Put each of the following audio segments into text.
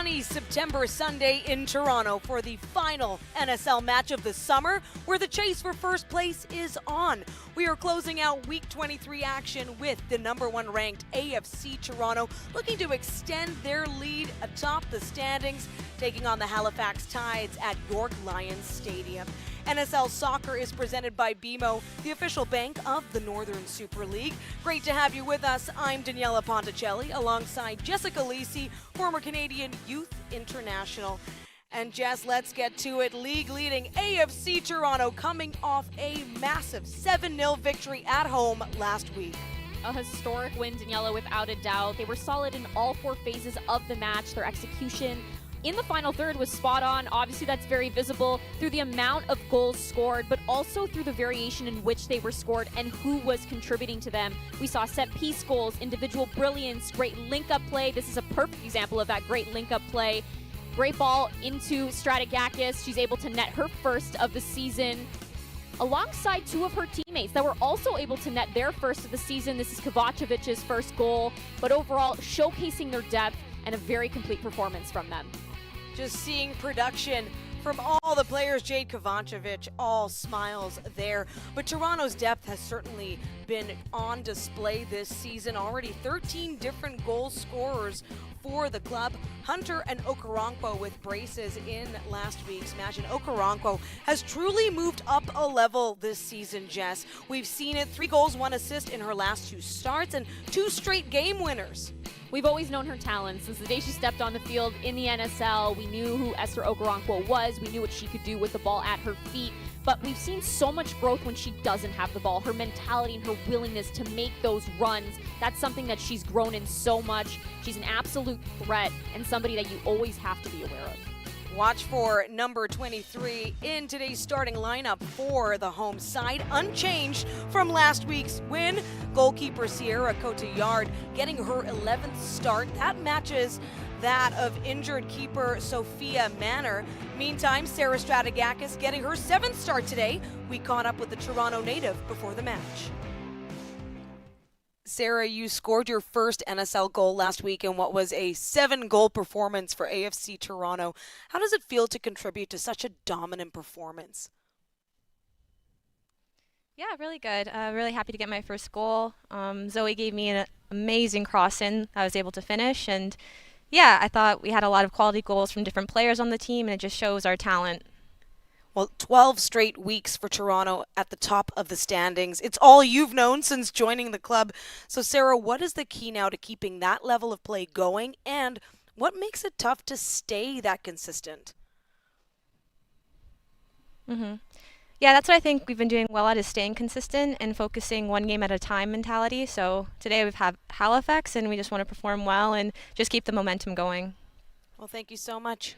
sunny September Sunday in Toronto for the final NSL match of the summer, where the chase for first place is on. We are closing out Week 23 action with the number 1 ranked AFC Toronto looking to extend their lead atop the standings, taking on the Halifax Tides at York Lions Stadium. NSL Soccer is presented by BMO, the official bank of the Northern Super League. Great to have you with us. I'm Daniela Ponticelli alongside Jessica Lisi, former Canadian Youth International. And Jess, let's get to it. League-leading AFC Toronto coming off a massive 7-0 victory at home last week. A historic win, Daniela, without a doubt. They were solid in all 4 phases of the match. Their execution in the final third was spot on. Obviously, that's very visible through the amount of goals scored, but also through the variation in which they were scored and who was contributing to them. We saw set-piece goals, individual brilliance, great link-up play. This is a perfect example of that great link-up play. Great ball into Strategakis. She's able to net her first of the season, alongside 2 of her teammates that were also able to net their first of the season. This is Kovacevic's first goal, but overall showcasing their depth and a very complete performance from them. Just seeing production from all the players. Jade Kovacevic, all smiles there. But Toronto's depth has certainly been on display this season. Already 13 different goal scorers for the club. Hunter and Okoronkwo with braces in last week's match. And Okoronkwo has truly moved up a level this season, Jess. We've seen it, 3 goals, 1 assist in her last 2 starts and 2 straight game winners. We've always known her talent. Since the day she stepped on the field in the NSL, we knew who Esther Okoronkwo was. We knew what she could do with the ball at her feet. But we've seen so much growth when she doesn't have the ball. Her mentality and her willingness to make those runs, that's something that she's grown in so much. She's an absolute threat and somebody that you always have to be aware of. Watch for number 23 in today's starting lineup for the home side, unchanged from last week's win. Goalkeeper Sierra Cotillard getting her 11th start. That matches that of injured keeper Sophia Manor. Meantime, Sarah Strategakis getting her 7th start today. We caught up with the Toronto native before the match. Sarah, you scored your first NSL goal last week in what was a 7-goal performance for AFC Toronto. How does it feel to contribute to such a dominant performance? Yeah, really good. Really happy to get my first goal. Zoe gave me an amazing cross-in I was able to finish. And yeah, I thought we had a lot of quality goals from different players on the team, and it just shows our talent. Well, 12 straight weeks for Toronto at the top of the standings. It's all you've known since joining the club. So, Sarah, what is the key now to keeping that level of play going, and what makes it tough to stay that consistent? Yeah, that's what I think we've been doing well at, is staying consistent and focusing one game at a time mentality. So today we've had Halifax, and we just want to perform well and just keep the momentum going. Well, thank you so much.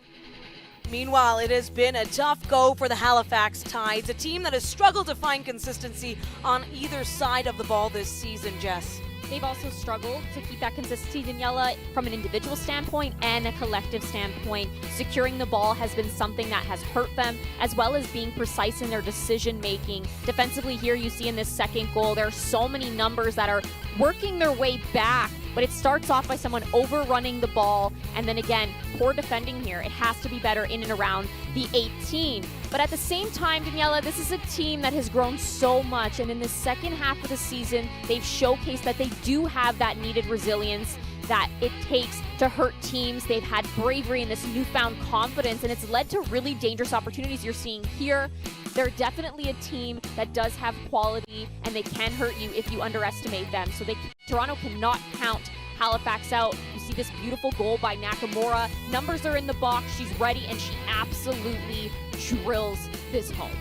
Meanwhile, it has been a tough go for the Halifax Tides, a team that has struggled to find consistency on either side of the ball this season, Jess. They've also struggled to keep that consistency, Daniela, from an individual standpoint and a collective standpoint. Securing the ball has been something that has hurt them, as well as being precise in their decision-making. Defensively here, you see in this second goal, there are so many numbers that are working their way back, but it starts off by someone overrunning the ball, and then again, poor defending here. It has to be better in and around the 18. But at the same time, Daniela, this is a team that has grown so much, and in the second half of the season, they've showcased that they do have that needed resilience that it takes to hurt teams. They've had bravery and this newfound confidence, and it's led to really dangerous opportunities you're seeing here. They're definitely a team that does have quality, and they can hurt you if you underestimate them. So Toronto cannot count Halifax out. You see this beautiful goal by Nakamura. Numbers are in the box. She's ready, and she absolutely drills this home.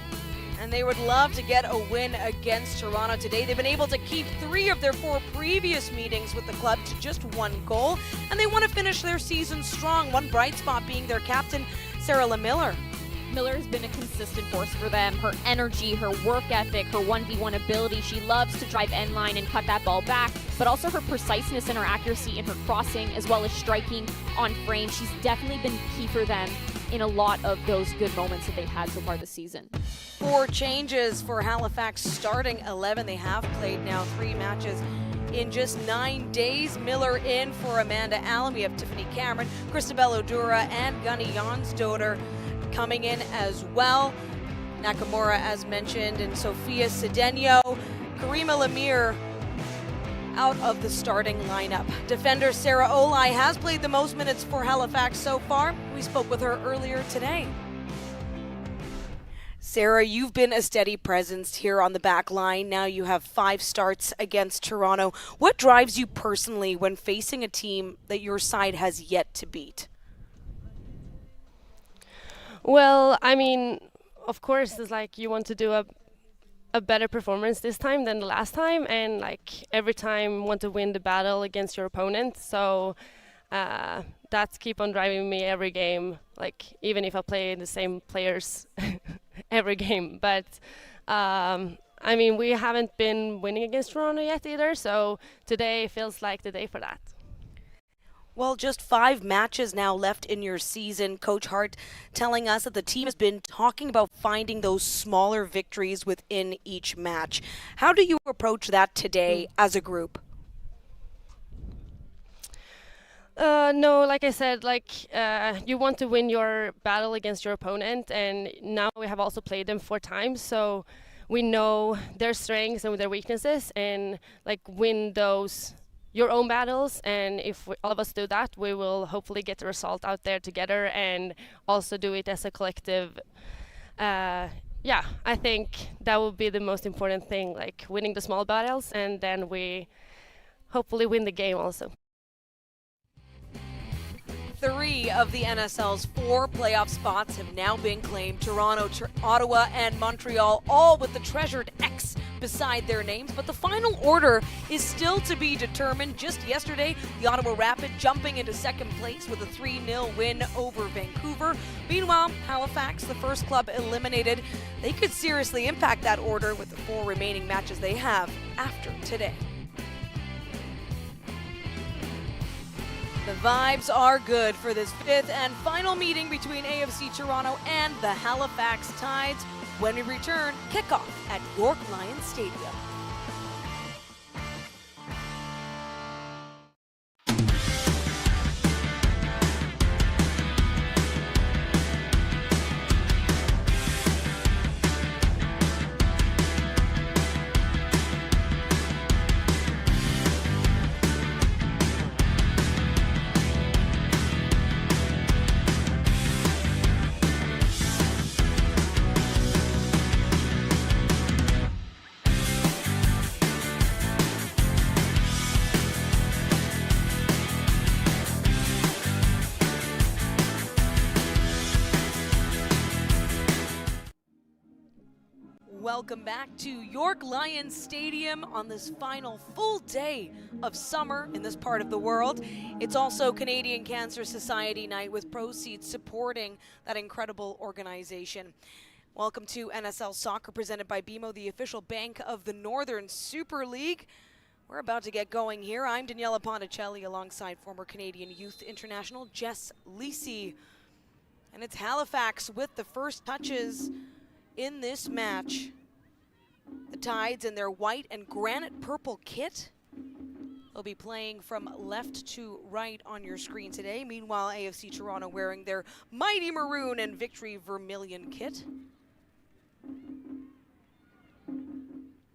And they would love to get a win against Toronto today. They've been able to keep 3 of their 4 previous meetings with the club to just 1 goal, and they want to finish their season strong. One bright spot being their captain, Sarah LeMiller. Miller has been a consistent force for them. Her energy, her work ethic, her 1v1 ability. She loves to drive end line and cut that ball back, but also her preciseness and her accuracy in her crossing, as well as striking on frame. She's definitely been key for them in a lot of those good moments that they've had so far this season. 4 changes for Halifax starting 11. They have played now 3 matches in just 9 days. Miller in for Amanda Allen. We have Tiffany Cameron, Christabel Odura, and Gunny Jonsdotter coming in as well. Nakamura, as mentioned, and Sophia Cedeno. Karima Lemire out of the starting lineup. Defender Sarah Olai has played the most minutes for Halifax so far. We spoke with her earlier today. Sarah, you've been a steady presence here on the back line. Now you have 5 starts against Toronto. What drives you personally when facing a team that your side has yet to beat? Well, I mean, of course, it's like you want to do a better performance this time than the last time, and like every time want to win the battle against your opponent. So that's keep on driving me every game, like even if I play the same players every game. But I mean, we haven't been winning against Toronto yet either, so today feels like the day for that. Well, just 5 matches now left in your season. Coach Hart telling us that the team has been talking about finding those smaller victories within each match. How do you approach that today as a group? No, like I said, you want to win your battle against your opponent, and now we have also played them 4 times, so we know their strengths and their weaknesses, and like win those your own battles. And if all of us do that, we will hopefully get the result out there together and also do it as a collective. Yeah, I think that will be the most important thing, like winning the small battles, and then we hopefully win the game also. 3 of the NSL's 4 playoff spots have now been claimed. Toronto, Ottawa, and Montreal, all with the treasured X beside their names. But the final order is still to be determined. Just yesterday, the Ottawa Rapid jumping into second place with a 3-0 win over Vancouver. Meanwhile, Halifax, the first club eliminated, they could seriously impact that order with the 4 remaining matches they have after today. The vibes are good for this 5th and final meeting between AFC Toronto and the Halifax Tides. When we return, kickoff at York Lions Stadium. Welcome back to York Lions Stadium on this final full day of summer in this part of the world. It's also Canadian Cancer Society Night, with proceeds supporting that incredible organization. Welcome to NSL Soccer, presented by BMO, the official bank of the Northern Super League. We're about to get going here. I'm Daniela Ponticelli alongside former Canadian Youth International Jess Lisi. And it's Halifax with the first touches in this match. The Tides in their white and granite purple kit. They'll be playing from left to right on your screen today. Meanwhile, AFC Toronto wearing their mighty maroon and victory vermilion kit.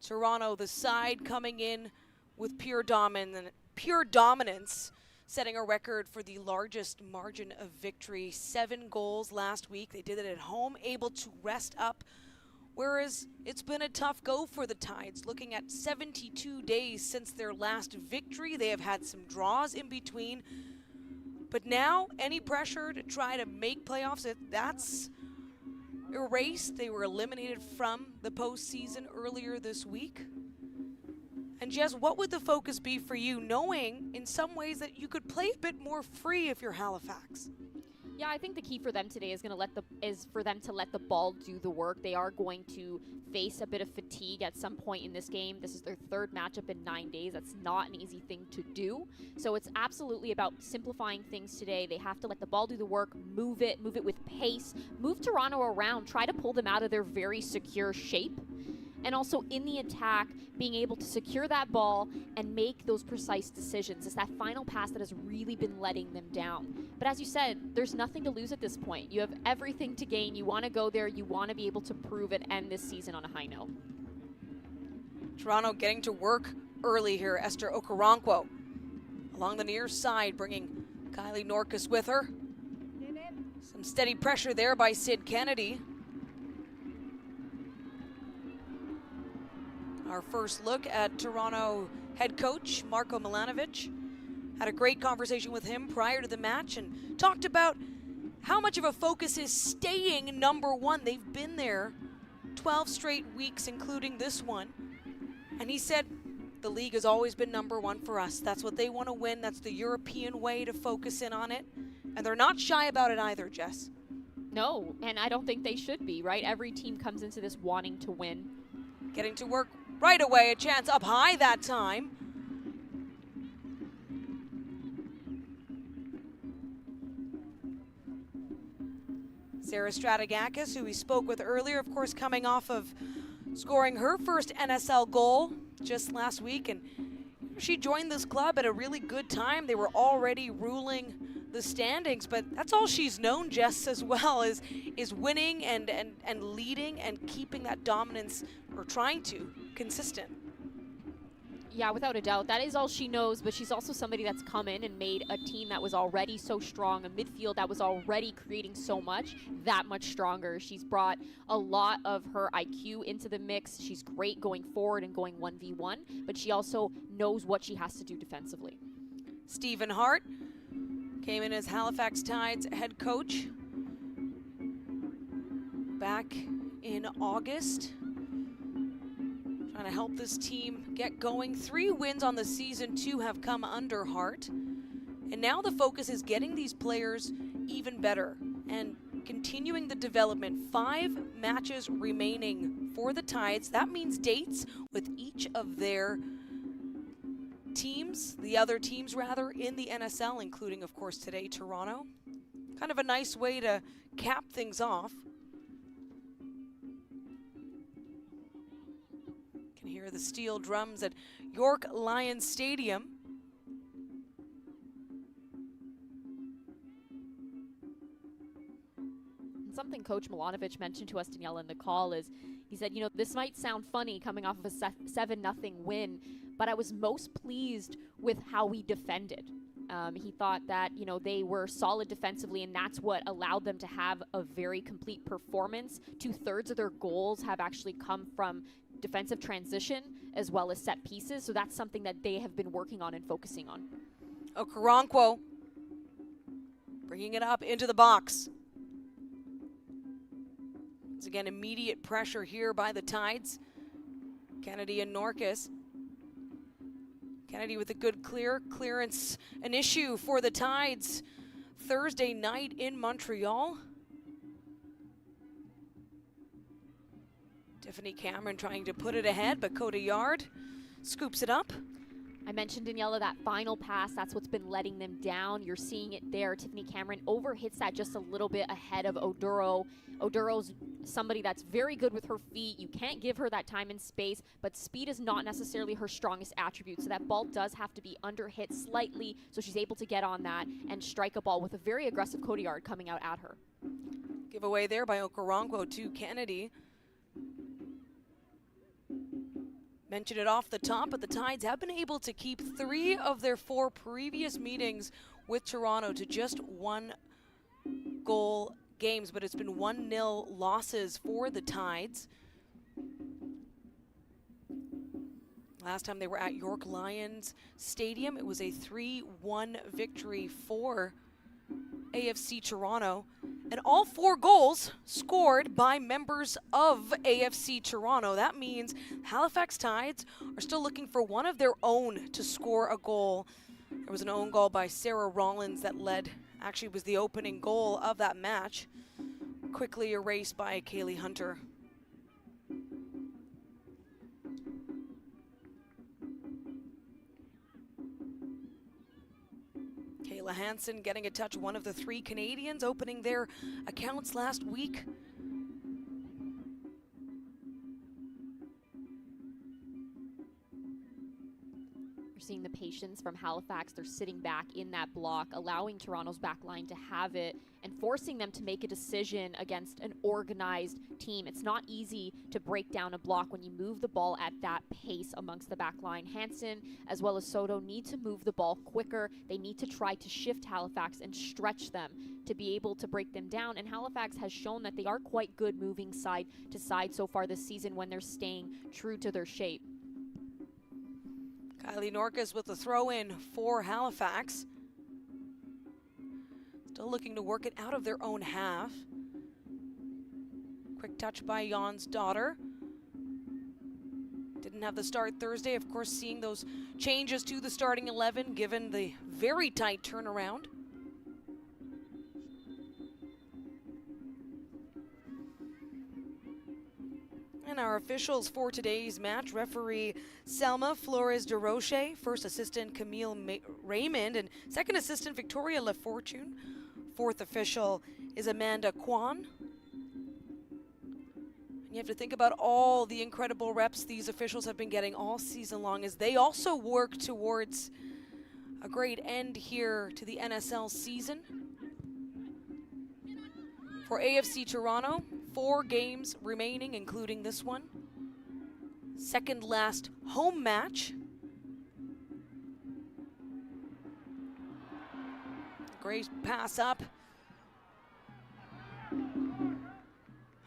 Toronto, the side coming in with pure dominance, setting a record for the largest margin of victory. 7 goals last week. They did it at home, able to rest up. Whereas it's been a tough go for the Tides. Looking at 72 days since their last victory, they have had some draws in between. But now, any pressure to try to make playoffs, that's erased. They were eliminated from the postseason earlier this week. And Jess, what would the focus be for you, knowing in some ways that you could play a bit more free if you're Halifax? Yeah, I think the key for them today is for them to let the ball do the work. They are going to face a bit of fatigue at some point in this game. This is their 3rd matchup in 9 days. That's not an easy thing to do. So it's absolutely about simplifying things today. They have to let the ball do the work, move it with pace, move Toronto around, try to pull them out of their very secure shape. and also in the attack, being able to secure that ball and make those precise decisions. It's that final pass that has really been letting them down. But as you said, there's nothing to lose at this point. You have everything to gain. You want to go there. You want to be able to prove and end this season on a high note. Toronto getting to work early here. Esther Okoronkwo along the near side, bringing Kylie Norkus with her. Some steady pressure there by Sid Kennedy. Our first look at Toronto head coach Marko Milanovic. Had a great conversation with him prior to the match and talked about how much of a focus is staying number one. They've been there 12 straight weeks, including this one. And he said, the league has always been number one for us. That's what they want to win. That's the European way to focus in on it. And they're not shy about it either, Jess. No, and I don't think they should be, right? Every team comes into this wanting to win. Getting to work right away, a chance up high that time. Sarah Stratigakis, who we spoke with earlier, of course, coming off of scoring her first NSL goal just last week, and she joined this club at a really good time. They were already ruling the standings, but that's all she's known, Jess, as well, is winning and leading and keeping that dominance, or trying to, consistent. Yeah, without a doubt. That is all she knows, but she's also somebody that's come in and made a team that was already so strong, a midfield that was already creating so much, that much stronger. She's brought a lot of her IQ into the mix. She's great going forward and going 1v1, but she also knows what she has to do defensively. Stephen Hart came in as Halifax Tide's head coach back in August. Trying to help this team get going. 3 wins on the season, 2 have come under Hart. And now the focus is getting these players even better and continuing the development. 5 matches remaining for the Tides. That means dates with each of their teams, the other teams rather, in the NSL, including, of course, today, Toronto. Kind of a nice way to cap things off. Can hear the steel drums at York Lions Stadium. And something Coach Milanovic mentioned to us, Daniela, in the call is, he said, this might sound funny coming off of a 7-0 win, but I was most pleased with how we defended. He thought that, they were solid defensively, and that's what allowed them to have a very complete performance. 2/3 of their goals have actually come from defensive transition as well as set pieces, so that's something that they have been working on and focusing on. Okoronkwo bringing it up into the box. Once again, immediate pressure here by the Tides. Kennedy and Norkus. Kennedy with a good clearance, an issue for the Tides Thursday night in Montreal. Tiffany Cameron trying to put it ahead, but Cotillard scoops it up. I mentioned, Daniela, that final pass, that's what's been letting them down. You're seeing it there. Tiffany Cameron overhits that just a little bit ahead of Oduro. Oduro's somebody that's very good with her feet. You can't give her that time and space, but speed is not necessarily her strongest attribute. So that ball does have to be underhit slightly so she's able to get on that and strike a ball with a very aggressive Cotillard coming out at her. Giveaway there by Okoronkwo to Kennedy. Mentioned it off the top, but the Tides have been able to keep 3 of their 4 previous meetings with Toronto to just 1-goal games, but it's been 1-0 losses for the Tides. Last time they were at York Lions Stadium, it was a 3-1 victory for AFC Toronto. And all 4 goals scored by members of AFC Toronto. That means Halifax Tides are still looking for one of their own to score a goal. There was an own goal by Sarah Rollins that actually was the opening goal of that match. Quickly erased by Kaylee Hunter. Kayla Hansen getting a touch, one of the 3 Canadians opening their accounts last week. seeing the patience from Halifax. They're sitting back in that block, allowing Toronto's back line to have it and forcing them to make a decision against an organized team. It's not easy to break down a block when you move the ball at that pace amongst the back line. Hansen as well as Soto need to move the ball quicker. They need to try to shift Halifax and stretch them to be able to break them down. And Halifax has shown that they are quite good moving side to side so far this season when they're staying true to their shape. Kylie Norcas with the throw in for Halifax. Still looking to work it out of their own half. Quick touch by Jan's daughter. Didn't have the start Thursday. Of course, seeing those changes to the starting 11 given the very tight turnaround. And our officials for today's match, referee Selma Flores de Roche, first assistant Camille Raymond, and second assistant Victoria LaFortune. Fourth official is Amanda Kwan. And you have to think about all the incredible reps these officials have been getting all season long as they also work towards a great end here to the NSL season. For AFC Toronto, 4 games remaining, including this one. Second last home match. Great pass up.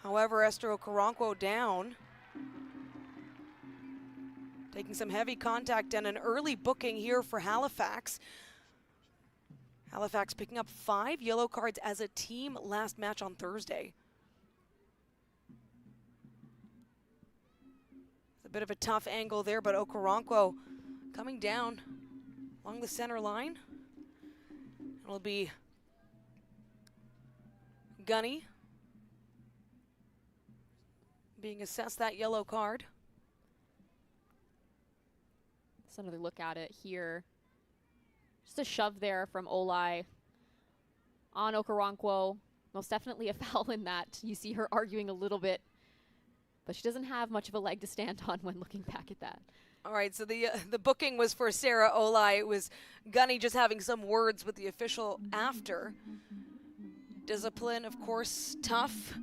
However, Esther Okoronkwo down. Taking some heavy contact and an early booking here for Halifax. Halifax picking up 5 yellow cards as a team last match on Thursday. It's a bit of a tough angle there, but Okoronkwo coming down along the center line. It'll be Gunny being assessed that yellow card. Let's another look at it here. Just a shove there from Olai on Okoronkwo. Most definitely a foul in that. You see her arguing a little bit, but she doesn't have much of a leg to stand on when looking back at that. All right, so the booking was for Sarah Olai. It was Gunny just having some words with the official after. Discipline, of course, tough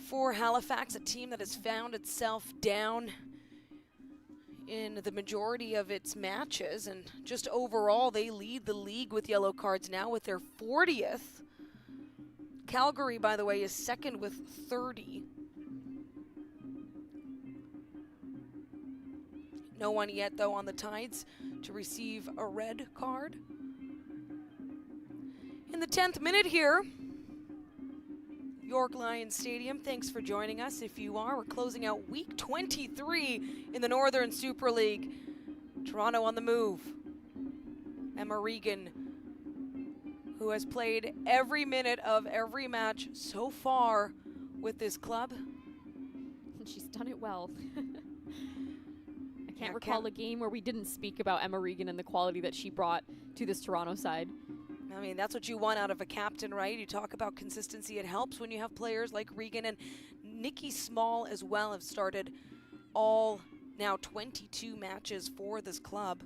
for Halifax, a team that has found itself down in the majority of its matches, and just overall they lead the league with yellow cards now with their 40th. Calgary, by the way, is second with 30. No one yet, though, on the Tides to receive a red card. In the 10th minute here, York Lions Stadium, thanks for joining us. If you are, we're closing out week 23 in the Northern Super League. Toronto on the move. Emma Regan, who has played every minute of every match so far with this club. And she's done it well. I can't recall a game where we didn't speak about Emma Regan and the quality that she brought to this Toronto side. I mean, that's what you want out of a captain, right? You talk about consistency. It helps when you have players like Regan and Nikki Small as well have started all now 22 matches for this club.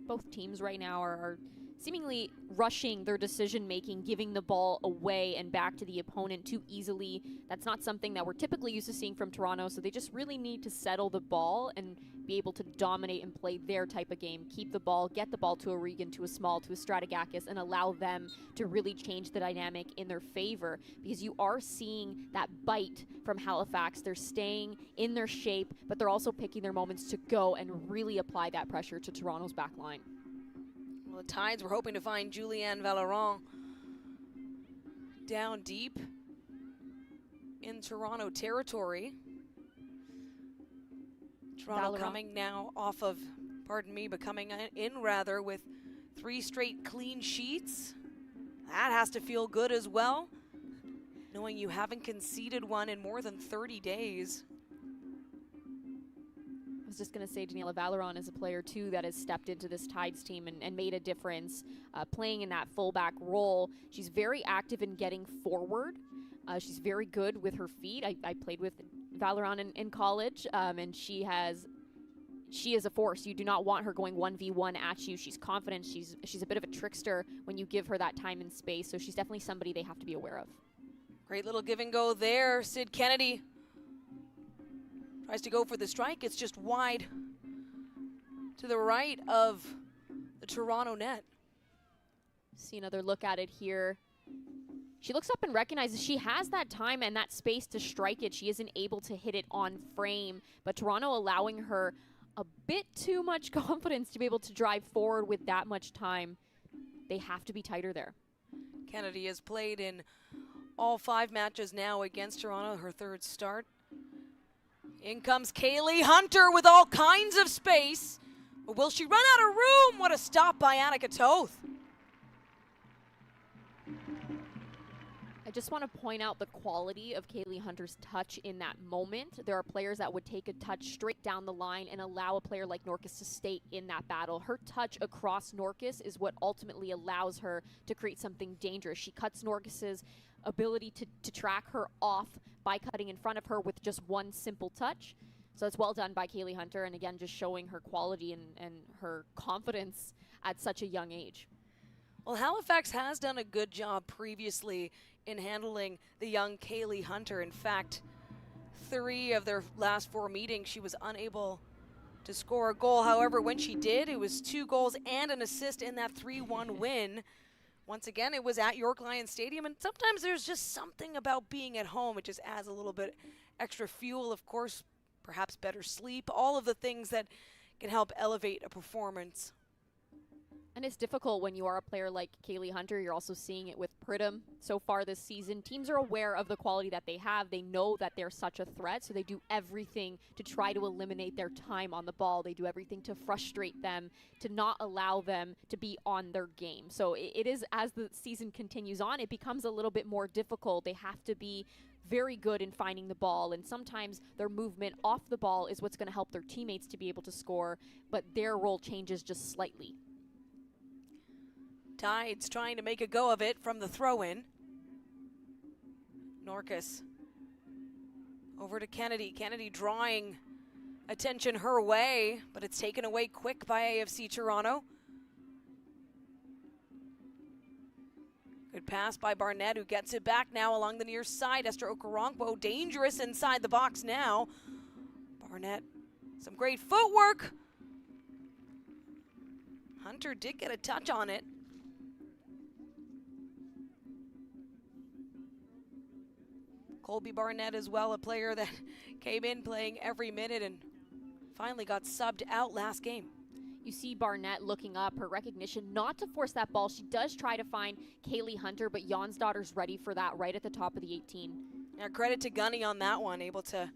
Both teams right now are seemingly rushing their decision-making, giving the ball away and back to the opponent too easily. That's not something that we're typically used to seeing from Toronto, so they just really need to settle the ball and be able to dominate and play their type of game. Keep the ball, get the ball to a Regan, to a Small, to a Stratigakis, and allow them to really change the dynamic in their favor, because you are seeing that bite from Halifax. They're staying in their shape, but they're also picking their moments to go and really apply that pressure to Toronto's back line. Well, the Tides were hoping to find Julianne Valeron down deep in Toronto territory. Toronto coming now off of, but coming in rather with 3 straight clean sheets. That has to feel good as well, knowing you haven't conceded one in more than 30 days. I was just going to say Daniela Valeron is a player, too, that has stepped into this Tides team and made a difference, playing in that fullback role. She's very active in getting forward. She's very good with her feet. I played with Valoran in college, and she is a force. You do not want her going 1v1 at you. She's confident. She's a bit of a trickster when you give her that time and space. So she's definitely somebody they have to be aware of. Great little give and go there. Sid Kennedy tries to go for the strike. It's just wide to the right of the Toronto net. See another look at it here. She looks up and recognizes she has that time and that space to strike it. She isn't able to hit it on frame, but Toronto allowing her a bit too much confidence to be able to drive forward with that much time. They have to be tighter there. Kennedy has played in all 5 matches now against Toronto, her 3rd start. In comes Kaylee Hunter with all kinds of space. But will she run out of room? What a stop by Annika Toth. I just want to point out the quality of Kaylee Hunter's touch in that moment. There are players that would take a touch straight down the line and allow a player like Norcus to stay in that battle. Her touch across Norcus is what ultimately allows her to create something dangerous. She cuts Norcus's ability to track her off by cutting in front of her with just one simple touch. So it's well done by Kaylee Hunter, and again, just showing her quality and her confidence at such a young age. Well, Halifax has done a good job previously in handling the young Kaylee Hunter. In fact, 3 of their last 4 meetings, she was unable to score a goal. However, when she did, it was 2 goals and an assist in that 3-1 win. Once again, it was at York Lions Stadium, and sometimes there's just something about being at home. It just adds a little bit extra fuel, of course, perhaps better sleep, all of the things that can help elevate a performance. And it's difficult when you are a player like Kaylee Hunter. You're also seeing it with Pridham so far this season. Teams are aware of the quality that they have. They know that they're such a threat, so they do everything to try to eliminate their time on the ball. They do everything to frustrate them, to not allow them to be on their game. So it is, as the season continues on, it becomes a little bit more difficult. They have to be very good in finding the ball, and sometimes their movement off the ball is what's going to help their teammates to be able to score, but their role changes just slightly. Tides trying to make a go of it from the throw-in. Norcus over to Kennedy. Kennedy drawing attention her way, but it's taken away quick by AFC Toronto. Good pass by Barnett, who gets it back now along the near side. Esther Okoronkwo dangerous inside the box now. Barnett, some great footwork. Hunter did get a touch on it. Colby Barnett as well, a player that came in playing every minute and finally got subbed out last game. You see Barnett looking up, her recognition not to force that ball. She does try to find Kaylee Hunter, but Jonsdottir's ready for that right at the top of the 18. Now credit to Gunny on that one, able to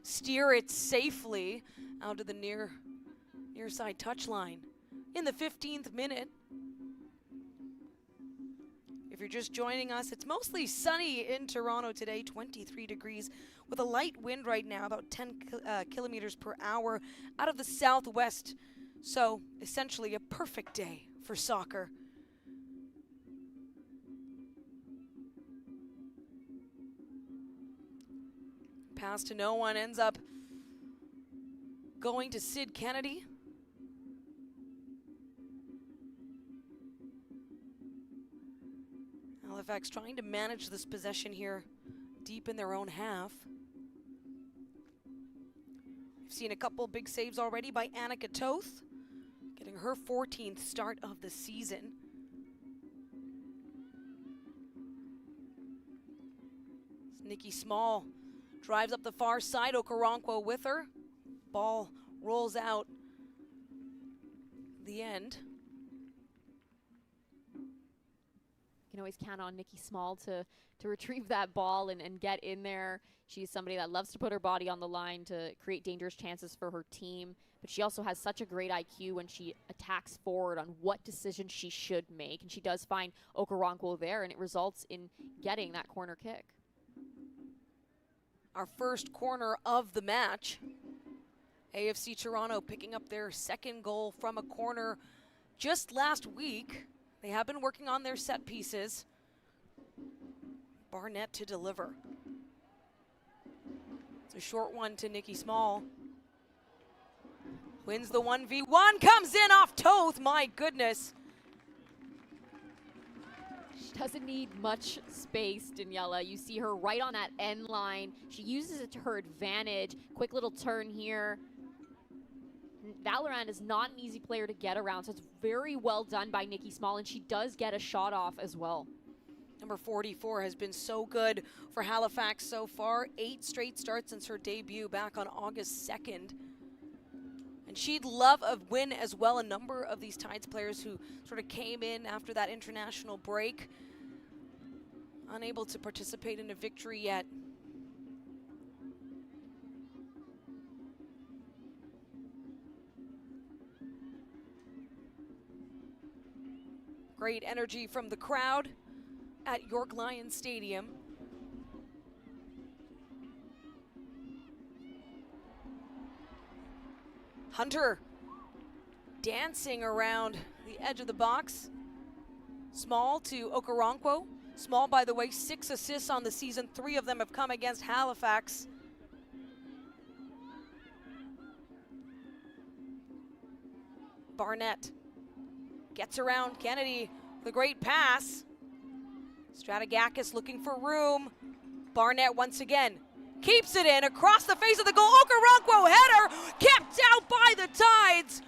steer it safely out to the near side touchline. In the 15th minute, if you're just joining us, it's mostly sunny in Toronto today, 23 degrees, with a light wind right now, about 10 kilometers per hour out of the southwest. So essentially a perfect day for soccer. Pass to no one, ends up going to Sid Kennedy. Halifax trying to manage this possession here deep in their own half. We've seen a couple big saves already by Annika Toth, getting her 14th start of the season. Nikki Small drives up the far side, Okoronkwo with her. Ball rolls out the end. You can always count on Nikki Small to retrieve that ball and get in there. She's somebody that loves to put her body on the line to create dangerous chances for her team, but she also has such a great IQ when she attacks forward on what decisions she should make, and she does find Okoronkwo there, and it results in getting that corner kick. Our first corner of the match. AFC Toronto picking up their second goal from a corner just last week. They have been working on their set pieces. Barnett to deliver. It's a short one to Nikki Small. Wins the 1v1, comes in off Toth, my goodness. She doesn't need much space, Daniela. You see her right on that end line. She uses it to her advantage. Quick little turn here. Valorant is not an easy player to get around, so it's very well done by Nikki Small, and she does get a shot off as well. Number 44 has been so good for Halifax so far. 8 straight starts since her debut back on August 2nd. And she'd love a win as well. A number of these Tides players who sort of came in after that international break, unable to participate in a victory yet. Great energy from the crowd at York Lions Stadium. Hunter dancing around the edge of the box. Small to Okoronkwo. Small, by the way, 6 assists on the season. 3 of them have come against Halifax. Barnett gets around Kennedy with a great pass. Strategakis looking for room. Barnett once again keeps it in across the face of the goal. Okoronkwo header kept out by the Tides.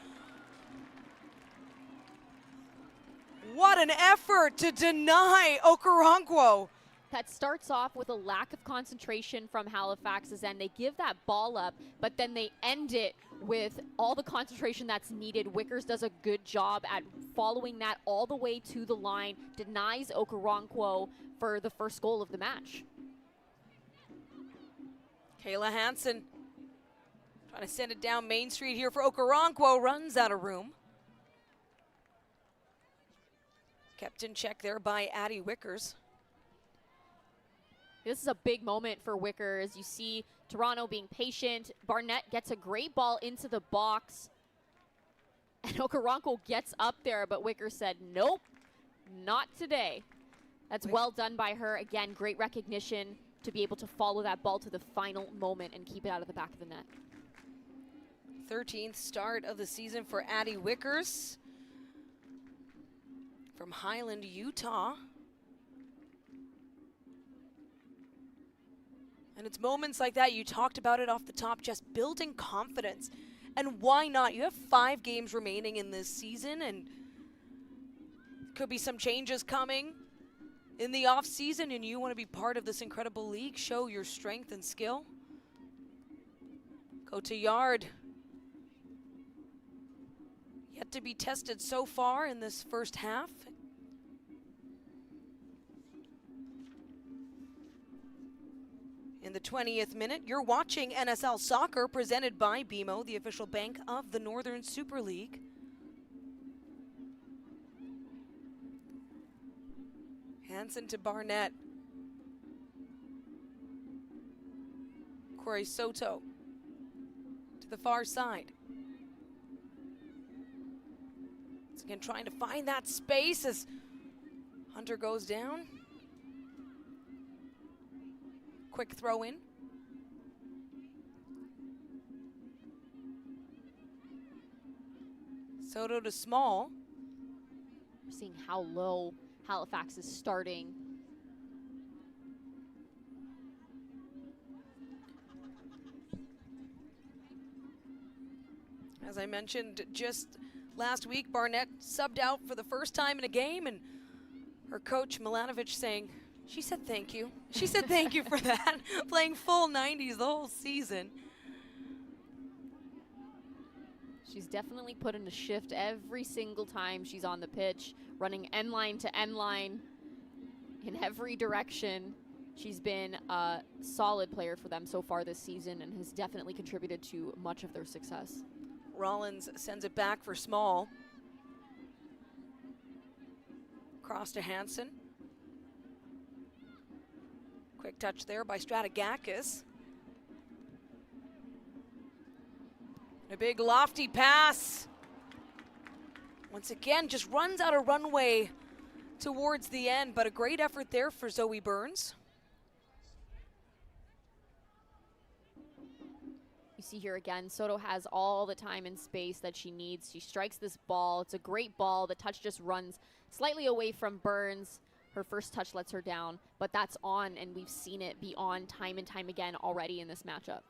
What an effort to deny Okoronkwo. That starts off with a lack of concentration from Halifax's end. They give that ball up, but then they end it with all the concentration that's needed. Wickers does a good job at following that all the way to the line, denies Okoronkwo for the first goal of the match. Kayla Hansen trying to send it down Main Street here for Okoronkwo, runs out of room. Kept in check there by Addie Wickers. This is a big moment for Wickers. You see Toronto being patient. Barnett gets a great ball into the box. And Okoronkwo gets up there, but Wickers said, nope, not today. That's well done by her. Again, great recognition to be able to follow that ball to the final moment and keep it out of the back of the net. 13th start of the season for Addie Wickers from Highland, Utah. And it's moments like that, you talked about it off the top, just building confidence. And why not? You have 5 games remaining in this season, and could be some changes coming in the off season, and you want to be part of this incredible league. Show your strength and skill. Go to Yard. Yet to be tested so far in this first half. In the 20th minute, you're watching NSL Soccer presented by BMO, the official bank of the Northern Super League. Hansen to Barnett. Corey Soto to the far side. Once again, trying to find that space as Hunter goes down. Quick throw in. Soto to Small. We're seeing how low Halifax is starting. As I mentioned just last week, Barnett subbed out for the first time in a game, and her coach Milanovic saying, she said thank you. She said thank you for that. Playing full 90s the whole season. She's definitely put in a shift every single time she's on the pitch, running end line to end line in every direction. She's been a solid player for them so far this season and has definitely contributed to much of their success. Rollins sends it back for Small. Cross to Hansen. Quick touch there by Strategakis. A big lofty pass. Once again, just runs out of runway towards the end, but a great effort there for Zoe Burns. You see here again, Soto has all the time and space that she needs. She strikes this ball. It's a great ball. The touch just runs slightly away from Burns. Her first touch lets her down, but that's on, and we've seen it be on time and time again already in this matchup.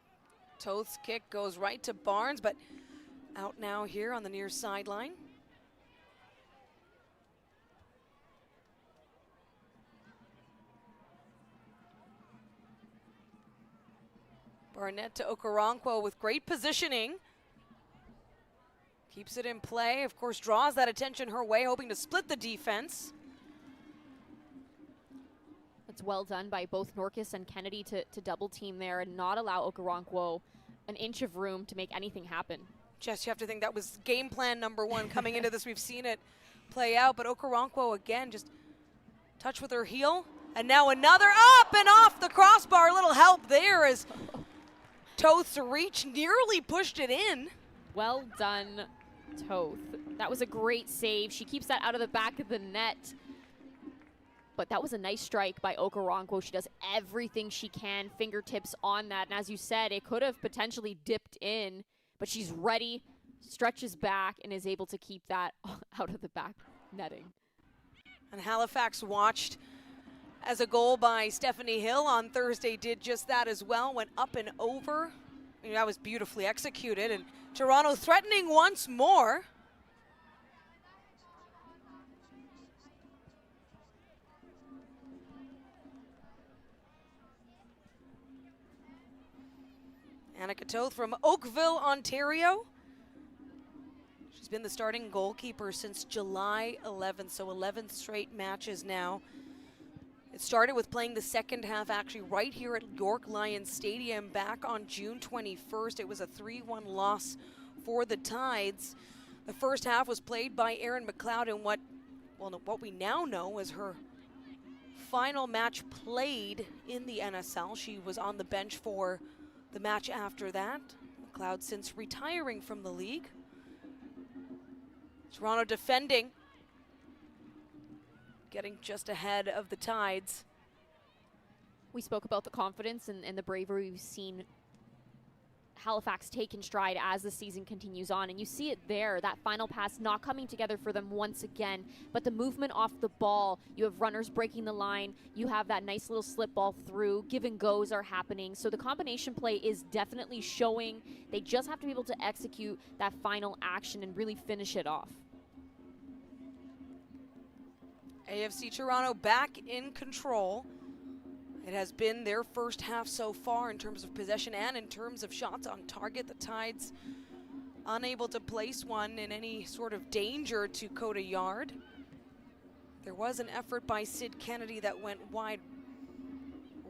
Toth's kick goes right to Barnes, but out now here on the near sideline. Barnett to Okoronkwo with great positioning. Keeps it in play, of course, draws that attention her way, hoping to split the defense. It's well done by both Norcus and Kennedy to double team there and not allow Okoronkwo an inch of room to make anything happen. Jess, you have to think that was game plan number one coming into this. We've seen it play out, but Okoronkwo again just touch with her heel. And now another up and off the crossbar. A little help there as Toth's reach nearly pushed it in. Well done, Toth. That was a great save. She keeps that out of the back of the net. But that was a nice strike by Okoronkwo. She does everything she can, fingertips on that. And as you said, it could have potentially dipped in, but she's ready, stretches back, and is able to keep that out of the back netting. And Halifax watched as a goal by Stephanie Hill on Thursday did just that as well, went up and over. I mean, that was beautifully executed, and Toronto threatening once more. Annika Toth from Oakville, Ontario. She's been the starting goalkeeper since July 11th, so 11 straight matches now. It started with playing the second half actually right here at York Lions Stadium back on June 21st. It was a 3-1 loss for the Tides. The first half was played by Erin McLeod in what we now know is her final match played in the NSL. She was on the bench for the match after that. McLeod since retiring from the league. Toronto defending, getting just ahead of the Tides. We spoke about the confidence and the bravery we've seen Halifax take in stride as the season continues on, and you see it there, that final pass not coming together for them once again, but the movement off the ball, you have runners breaking the line, you have that nice little slip ball through, give and goes are happening, so the combination play is definitely showing. They just have to be able to execute that final action and really finish it off. AFC Toronto back in control. It has been their first half so far in terms of possession and in terms of shots on target. The Tides unable to place one in any sort of danger to Coda Yard. There was an effort by Sid Kennedy that went wide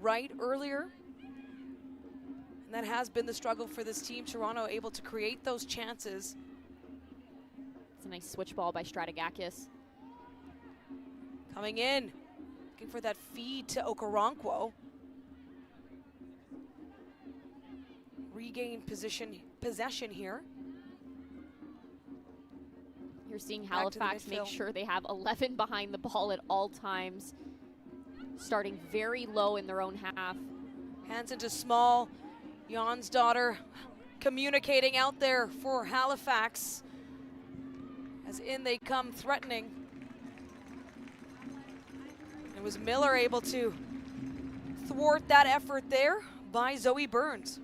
right earlier. And that has been the struggle for this team. Toronto able to create those chances. It's a nice switch ball by Strategakis. Coming in, looking for that feed to Okoronkwo. Regain possession here. You're seeing Halifax make sure they have 11 behind the ball at all times. Starting very low in their own half. Hands into small. Jan's daughter communicating out there for Halifax. As in they come threatening. It was Miller able to thwart that effort there by Zoe Burns.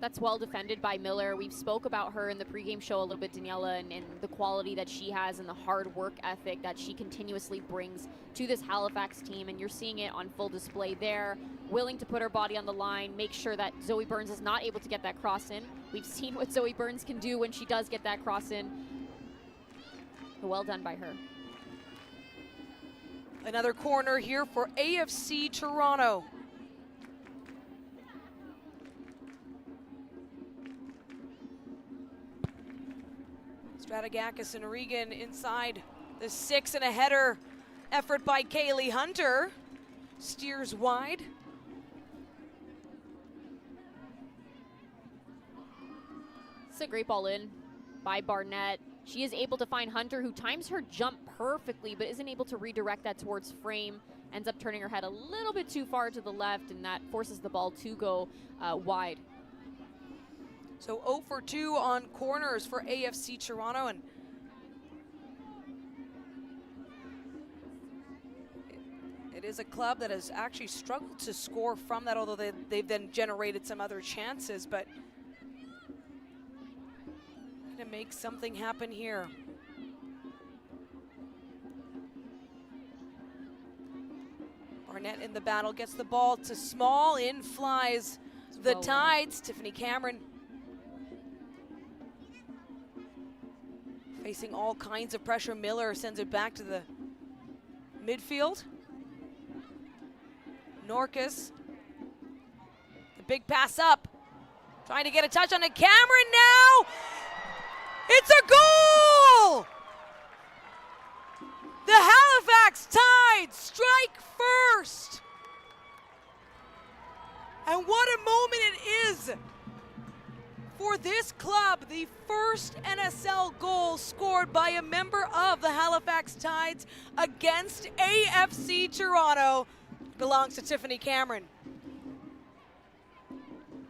That's well defended by Miller. We've spoke about her in the pregame show a little bit, Daniela, and the quality that she has and the hard work ethic that she continuously brings to this Halifax team, and you're seeing it on full display there. Willing to put her body on the line, make sure that Zoe Burns is not able to get that cross in. We've seen what Zoe Burns can do when she does get that cross in. Well done by her. Another corner here for AFC Toronto. Strategakis and Regan inside the 6 and a header effort by Kaylee Hunter. Steers wide. It's a great ball in by Barnett. She is able to find Hunter, who times her jump perfectly, but isn't able to redirect that towards frame. Ends up turning her head a little bit too far to the left, and that forces the ball to go wide. So 0 for 2 on corners for AFC Toronto, and it is a club that has actually struggled to score from that, although they've then generated some other chances, but gonna make something happen here. Barnett in the battle, gets the ball to Small, in flies the Tides. Tiffany Cameron facing all kinds of pressure. Miller sends it back to the midfield. Norcus, the big pass up, trying to get a touch on the Cameron now. It's a goal! The Halifax Tides strike first. And what a moment it is for this club. The first NSL goal scored by a member of the Halifax Tides against AFC Toronto belongs to Tiffany Cameron.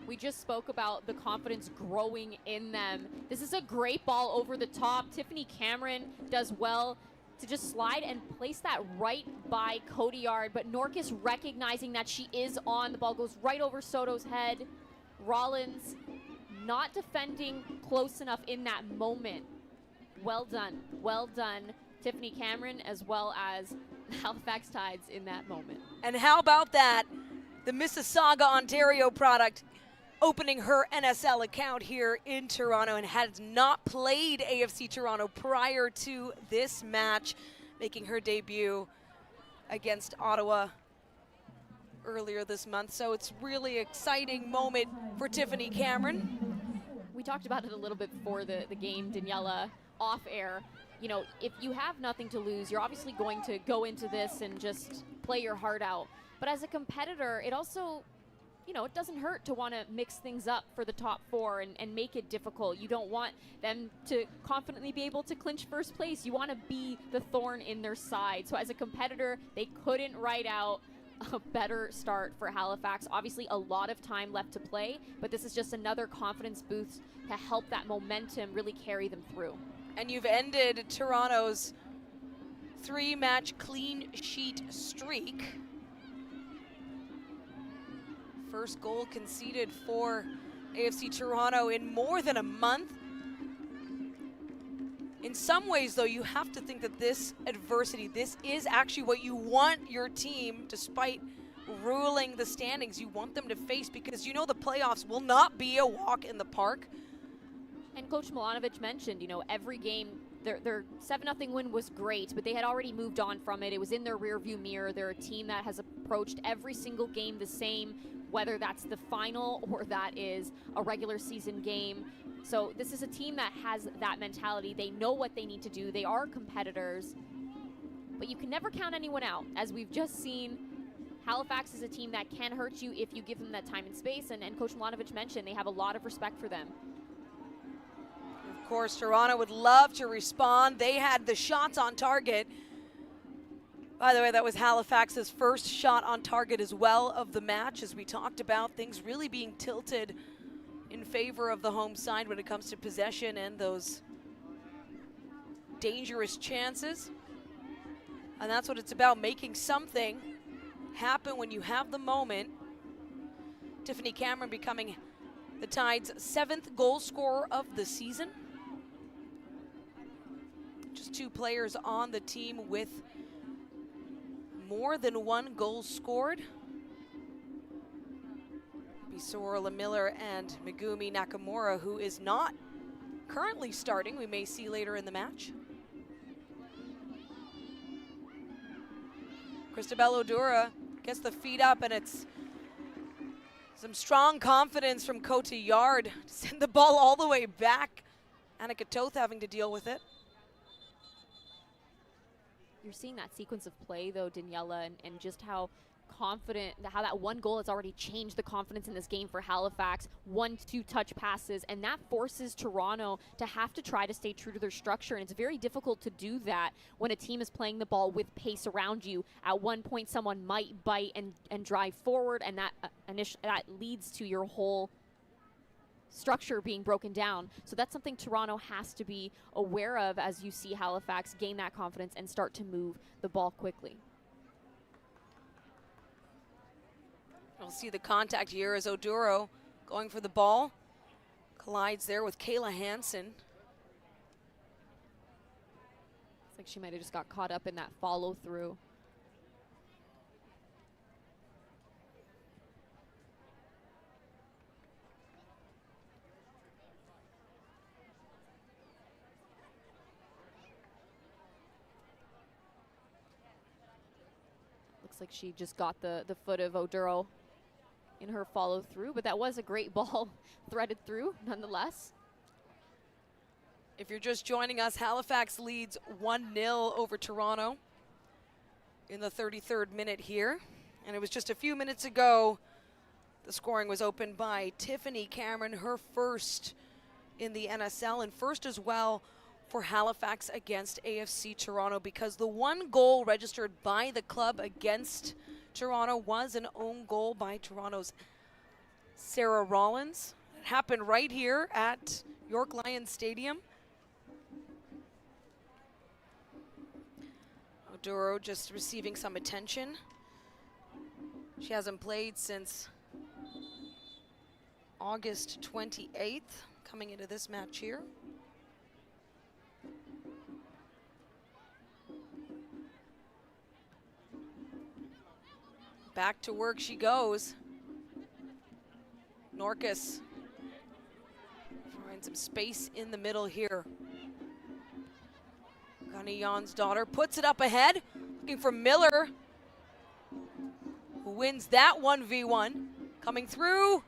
We just spoke about the confidence growing in them. This is a great ball over the top. Tiffany Cameron does well to just slide and place that right by Cotillard, but Norcus recognizing that she is on. The ball goes right over Soto's head. Rollins not defending close enough in that moment. Well done, Tiffany Cameron, as well as Halifax Tides in that moment. And how about that? The Mississauga, Ontario product opening her NSL account here in Toronto and has not played AFC Toronto prior to this match, making her debut against Ottawa earlier this month. So it's really exciting moment for Tiffany Cameron. We talked about it a little bit before the game, Daniela, off air. You know, if you have nothing to lose, you're obviously going to go into this and just play your heart out. But as a competitor, it also, you know, it doesn't hurt to want to mix things up for the top four and make it difficult. You don't want them to confidently be able to clinch first place. You want to be the thorn in their side. So as a competitor, they couldn't write out a better start for Halifax. Obviously a lot of time left to play, but this is just another confidence boost to help that momentum really carry them through. And you've ended Toronto's 3-match clean sheet streak. First goal conceded for AFC Toronto in more than a month. In some ways, though, you have to think that this adversity, this is actually what you want your team, despite ruling the standings, you want them to face, because you know the playoffs will not be a walk in the park. And Coach Milanovic mentioned, you know, every game, their 7-0 win was great, but they had already moved on from it. It was in their rearview mirror. They're a team that has approached every single game the same, whether that's the final or that is a regular season game. So this is a team that has that mentality. They know what they need to do. They are competitors, but you can never count anyone out. As we've just seen, Halifax is a team that can hurt you if you give them that time and space, and Coach Milanovic mentioned they have a lot of respect for them. Of course, Toronto would love to respond. They had the shots on target. By the way, that was Halifax's first shot on target as well of the match, as we talked about things really being tilted in favor of the home side when it comes to possession and those dangerous chances. And that's what it's about, making something happen when you have the moment. Tiffany Cameron becoming the Tide's 7th goal scorer of the season. Just 2 players on the team with more than 1 goal scored. Sorla Miller and Megumi Nakamura, who is not currently starting. We may see later in the match. Cristabel Odura gets the feet up, and it's some strong confidence from Cotillard to send the ball all the way back. Annika Toth having to deal with it. You're seeing that sequence of play, though, Daniela, and just how confident, how that 1 goal has already changed the confidence in this game for Halifax. 1-2 touch passes, and that forces Toronto to have to try to stay true to their structure, and it's very difficult to do that when a team is playing the ball with pace around you. At one point, someone might bite and drive forward, and that leads to your whole structure being broken down. So that's something Toronto has to be aware of as you see Halifax gain that confidence and start to move the ball quickly. We'll see the contact here as Oduro going for the ball. Collides there with Kayla Hansen. It's like she might have just got caught up in that follow through. Looks like she just got the foot of Oduro in her follow through, but that was a great ball threaded through nonetheless. If you're just joining us, Halifax leads 1-0 over Toronto in the 33rd minute here. And it was just a few minutes ago, the scoring was opened by Tiffany Cameron, her first in the NSL and first as well for Halifax against AFC Toronto, because the one goal registered by the club against Toronto was an own goal by Toronto's Sarah Rollins. It happened right here at York Lions Stadium. Oduro just receiving some attention. She hasn't played since August 28th, coming into this match here. Back to work she goes. Norcus finds some space in the middle here. Gunny daughter puts it up ahead, looking for Miller, who wins that 1v1. Coming through,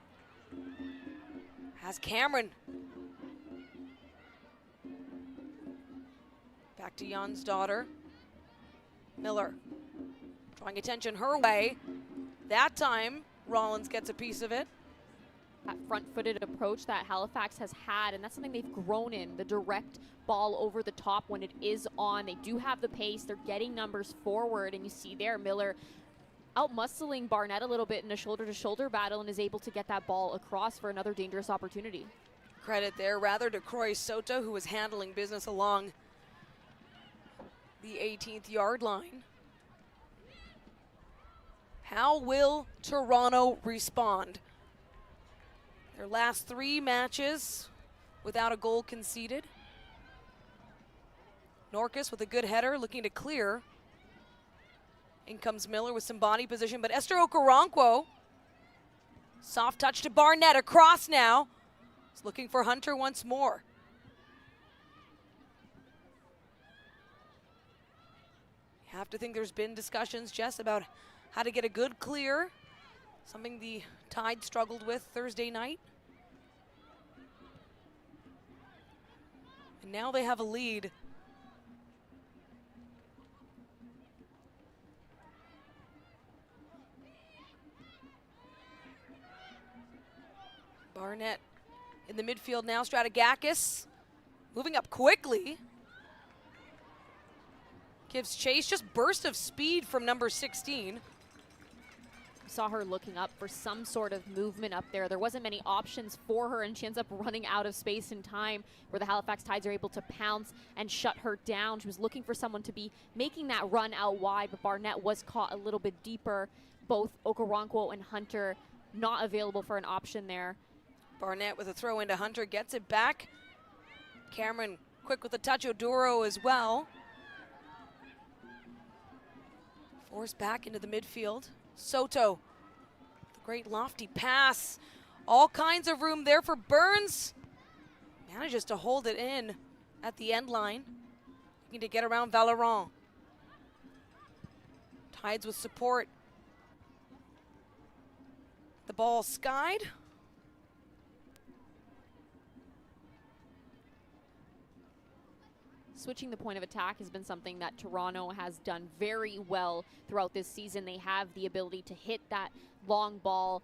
has Cameron. Back to Jan's daughter. Miller drawing attention her way. That time, Rollins gets a piece of it. That front-footed approach that Halifax has had, and that's something they've grown in, the direct ball over the top when it is on. They do have the pace. They're getting numbers forward, and you see there Miller out-muscling Barnett a little bit in a shoulder-to-shoulder battle and is able to get that ball across for another dangerous opportunity. Credit there rather to Croy Soto, who was handling business along the 18th yard line. How will Toronto respond? Their last 3 matches without a goal conceded. Norcus with a good header, looking to clear. In comes Miller with some body position, but Esther Okoronkwo, soft touch to Barnett, across now. He's looking for Hunter once more. You have to think there's been discussions, Jess, about how to get a good clear, something the Tide struggled with Thursday night. And now they have a lead. Barnett in the midfield now, Stratigakis moving up quickly. Gives chase, just burst of speed from number 16. Saw her looking up for some sort of movement up there. There wasn't many options for her, and she ends up running out of space and time where the Halifax Tides are able to pounce and shut her down. She was looking for someone to be making that run out wide, but Barnett was caught a little bit deeper. Both Okoronkwo and Hunter not available for an option there. Barnett with a throw into Hunter, gets it back. Cameron quick with a touch, Oduro as well. Forced back into the midfield. Soto, the great lofty pass. All kinds of room there for Burns. Manages to hold it in at the end line. Looking to get around Valeron. Tides with support. The ball skied. Switching the point of attack has been something that Toronto has done very well throughout this season. They have the ability to hit that long ball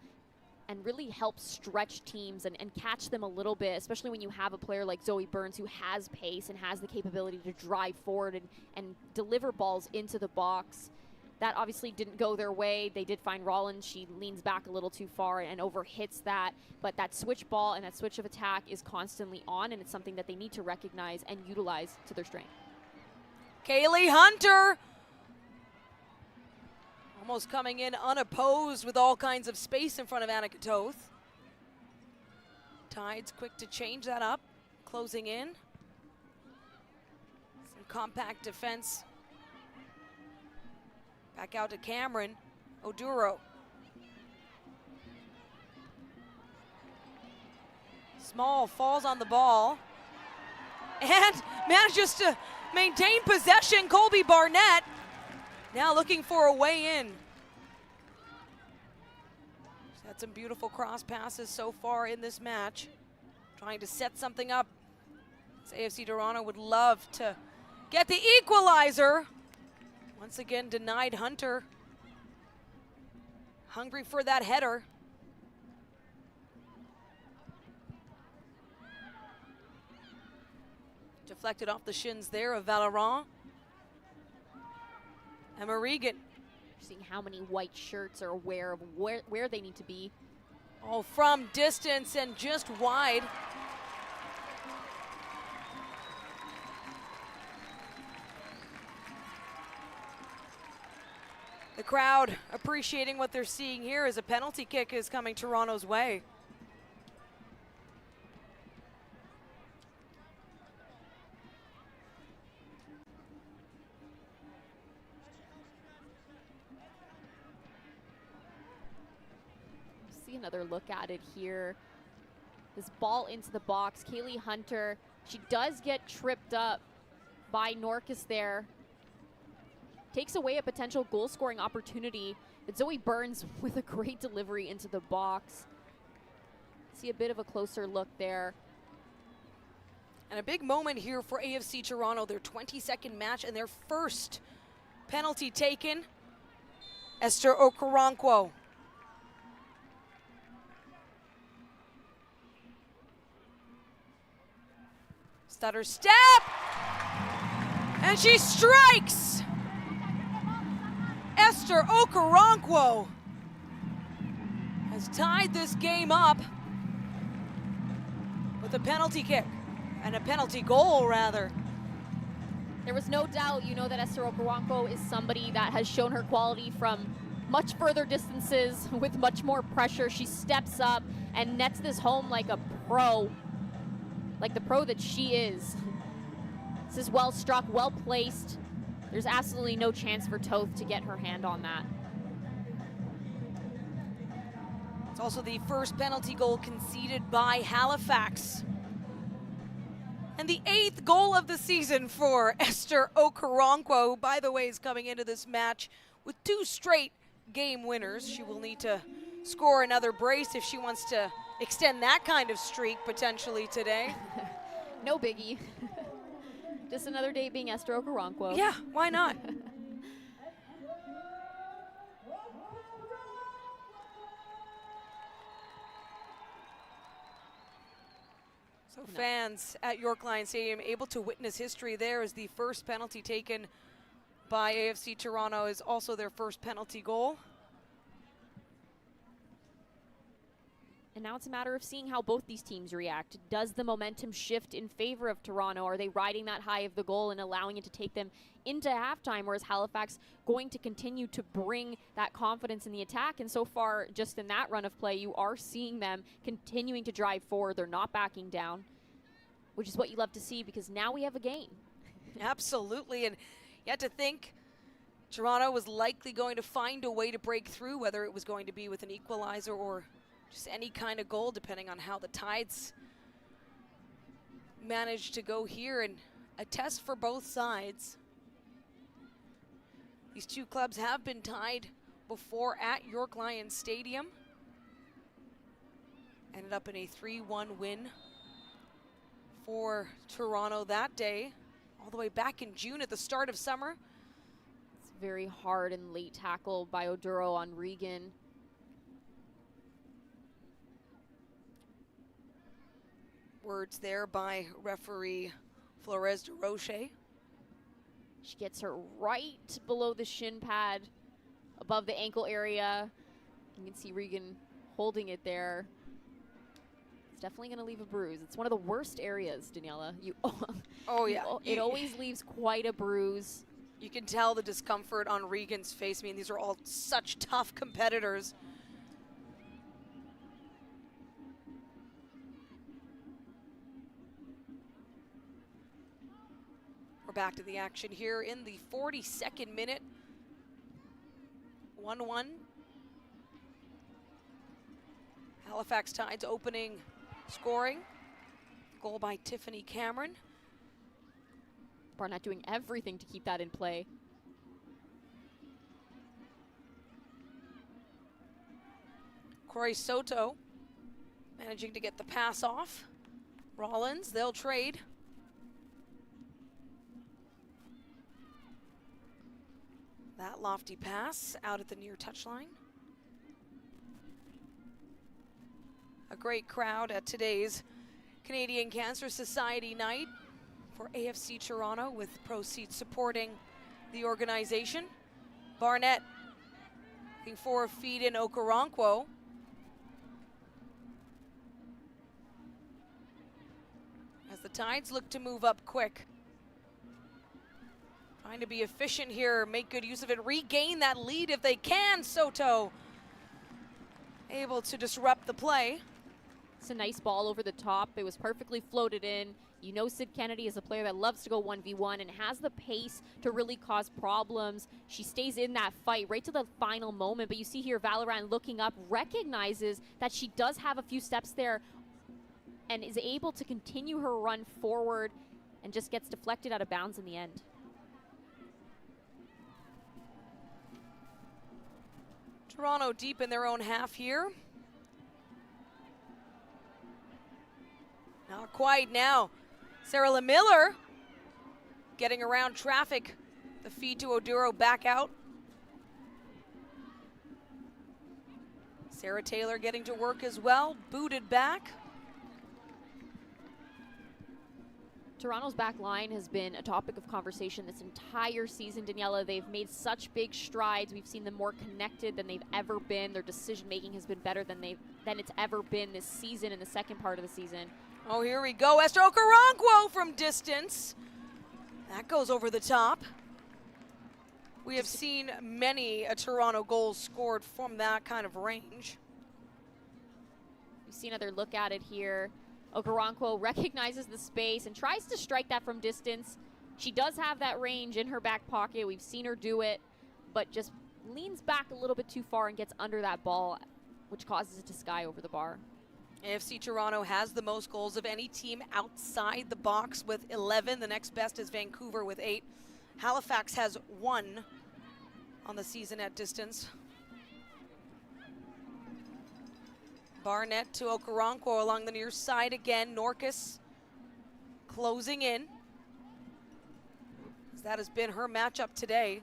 and really help stretch teams and catch them a little bit, especially when you have a player like Zoe Burns who has pace and has the capability to drive forward and deliver balls into the box. That obviously didn't go their way. They did find Rollins. She leans back a little too far and overhits that. But that switch ball and that switch of attack is constantly on, and it's something that they need to recognize and utilize to their strength. Kaylee Hunter almost coming in unopposed with all kinds of space in front of Annika Toth. Tides quick to change that up, closing in. Some compact defense. Back out to Cameron Oduro. Small falls on the ball and manages to maintain possession. Colby Barnett now looking for a way in. She's had some beautiful cross passes so far in this match. Trying to set something up. AFC Toronto would love to get the equalizer. Once again denied Hunter. Hungry for that header. Deflected off the shins there of Valorant. Emma Regan. Seeing how many white shirts are aware of where they need to be. Oh, from distance and just wide. The crowd appreciating what they're seeing here as a penalty kick is coming Toronto's way. See another look at it here. This ball into the box. Kaylee Hunter, she does get tripped up by Norcus there. Takes away a potential goal-scoring opportunity, but Zoe Burns with a great delivery into the box. See a bit of a closer look there. And a big moment here for AFC Toronto, their 22nd match and their first penalty taken. Esther Okoronkwo. Stutter step! And she strikes! Esther Okoronkwo has tied this game up with a penalty kick, and a penalty goal, rather. There was no doubt, you know, that Esther Okoronkwo is somebody that has shown her quality from much further distances with much more pressure. She steps up and nets this home like a pro, like the pro that she is. This is well struck, well placed. There's absolutely no chance for Toth to get her hand on that. It's also the first penalty goal conceded by Halifax. And the 8th goal of the season for Esther Okoronkwo, who, by the way, is coming into this match with 2 straight game winners. She will need to score another brace if she wants to extend that kind of streak potentially today. No biggie. Just another day being Esther Okoronkwo. Yeah, why not? So fans at York Lions Stadium able to witness history there as the first penalty taken by AFC Toronto is also their first penalty goal. And now it's a matter of seeing how both these teams react. Does the momentum shift in favor of Toronto? Are they riding that high of the goal and allowing it to take them into halftime? Or is Halifax going to continue to bring that confidence in the attack? And so far, just in that run of play, you are seeing them continuing to drive forward. They're not backing down, which is what you love to see, because now we have a game. Absolutely. And you had to think Toronto was likely going to find a way to break through, whether it was going to be with an equalizer or just any kind of goal, depending on how the Tides managed to go here. And a test for both sides. These two clubs have been tied before at York Lions Stadium. Ended up in a 3-1 win for Toronto that day, all the way back in June at the start of summer. It's very hard and late tackle by Oduro on Regan. Words there by referee Flores de Roche. She gets her right below the shin pad above the ankle area. You can see Regan holding it there. It's definitely going to leave a bruise. It's one of the worst areas, Daniela. Oh, yeah. It always leaves quite a bruise. You can tell the discomfort on Regan's face. I mean, these are all such tough competitors. We're back to the action here in the 42nd minute. 1-1. Halifax Tides opening scoring. Goal by Tiffany Cameron. Barnett doing everything to keep that in play. Corey Soto managing to get the pass off. Rollins, they'll trade. That lofty pass out at the near touchline. A great crowd at today's Canadian Cancer Society night for AFC Toronto, with proceeds supporting the organization. Barnett looking for a feed in Okoronkwo. As the Tides look to move up quick. Trying to be efficient here, make good use of it, regain that lead if they can. Soto able to disrupt the play. It's a nice ball over the top. It was perfectly floated in. You know Sid Kennedy is a player that loves to go 1v1 and has the pace to really cause problems. She stays in that fight right to the final moment. But you see here Valorant looking up, recognizes that she does have a few steps there and is able to continue her run forward and just gets deflected out of bounds in the end. Toronto deep in their own half here. Not quite now. Sarah LeMiller getting around traffic. The feed to Oduro back out. Sarah Taylor getting to work as well, booted back. Toronto's back line has been a topic of conversation this entire season, Daniela. They've made such big strides. We've seen them more connected than they've ever been. Their decision-making has been better than it's ever been this season in the second part of the season. Oh, here we go. Esther Okoronkwo from distance. That goes over the top. We have seen many Toronto goals scored from that kind of range. We've seen another look at it here. Okoronkwo recognizes the space and tries to strike that from distance. She does have that range in her back pocket. We've seen her do it, but just leans back a little bit too far and gets under that ball, which causes it to sky over the bar. AFC Toronto has the most goals of any team outside the box with 11. The next best is Vancouver with 8. Halifax has 1 on the season at distance. Barnett to Okoronkwo along the near side again. Norcus closing in. That has been her matchup today.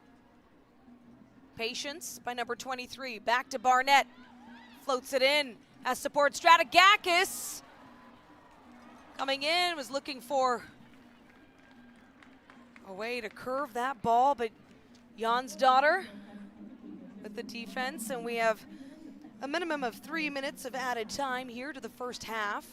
Patience by number 23. Back to Barnett. Floats it in as support. Strategakis coming in, was looking for a way to curve that ball, but Jan's daughter with the defense, and we have a minimum of 3 minutes of added time here to the first half.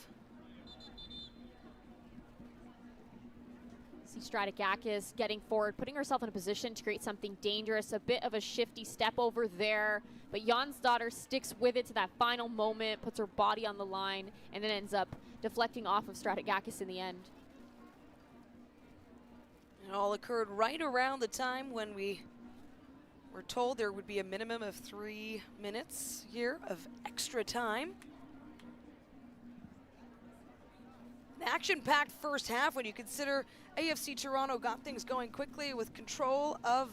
See Strategakis getting forward, putting herself in a position to create something dangerous. A bit of a shifty step over there, but Jan's daughter sticks with it to that final moment, puts her body on the line, and then ends up deflecting off of Strategakis in the end. It all occurred right around the time when we were told there would be a minimum of 3 minutes here of extra time. An action-packed first half when you consider AFC Toronto got things going quickly with control of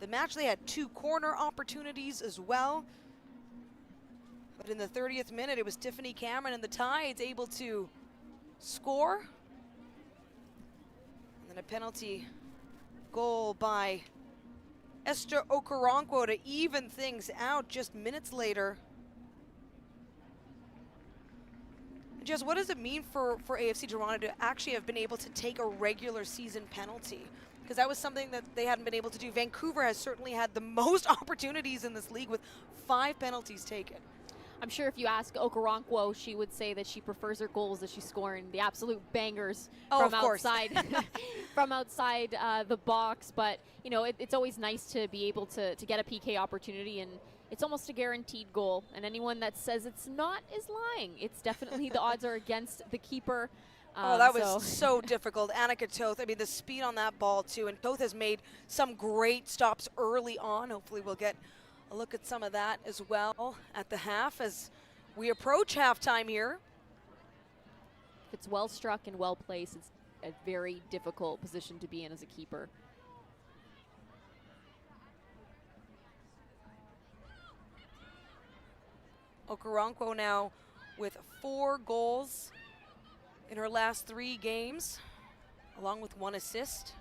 the match. They had 2 corner opportunities as well. But in the 30th minute, it was Tiffany Cameron and the Tides able to score. And then a penalty goal by Esther Okoronkwo to even things out just minutes later. Jess, what does it mean for AFC Toronto to actually have been able to take a regular season penalty? because that was something that they hadn't been able to do. Vancouver has certainly had the most opportunities in this league with 5 penalties taken. I'm sure if you ask Okoronkwo, she would say that she prefers her goals that she's scoring the absolute bangers from outside from outside the box. But you know, it's always nice to be able to get a PK opportunity, and it's almost a guaranteed goal. And anyone that says it's not is lying. It's definitely the odds are against the keeper. That was so difficult. Annika Toth, I mean, the speed on that ball too, and Toth has made some great stops early on. Hopefully we'll get a look at some of that as well at the half as we approach halftime here. If it's well struck and well placed, it's a very difficult position to be in as a keeper. Okoronkwo now with 4 goals in her last 3 games, along with 1 assist.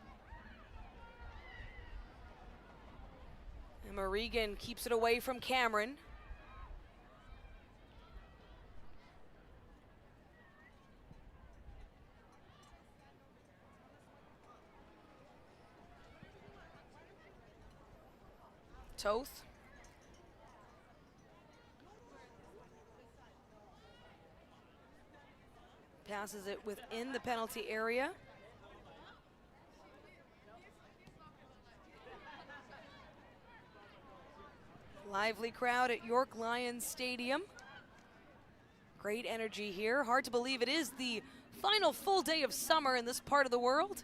And Marigan keeps it away from Cameron. Toth. Passes it within the penalty area. Lively crowd at York Lions Stadium. Great energy here. Hard to believe it is the final full day of summer in this part of the world.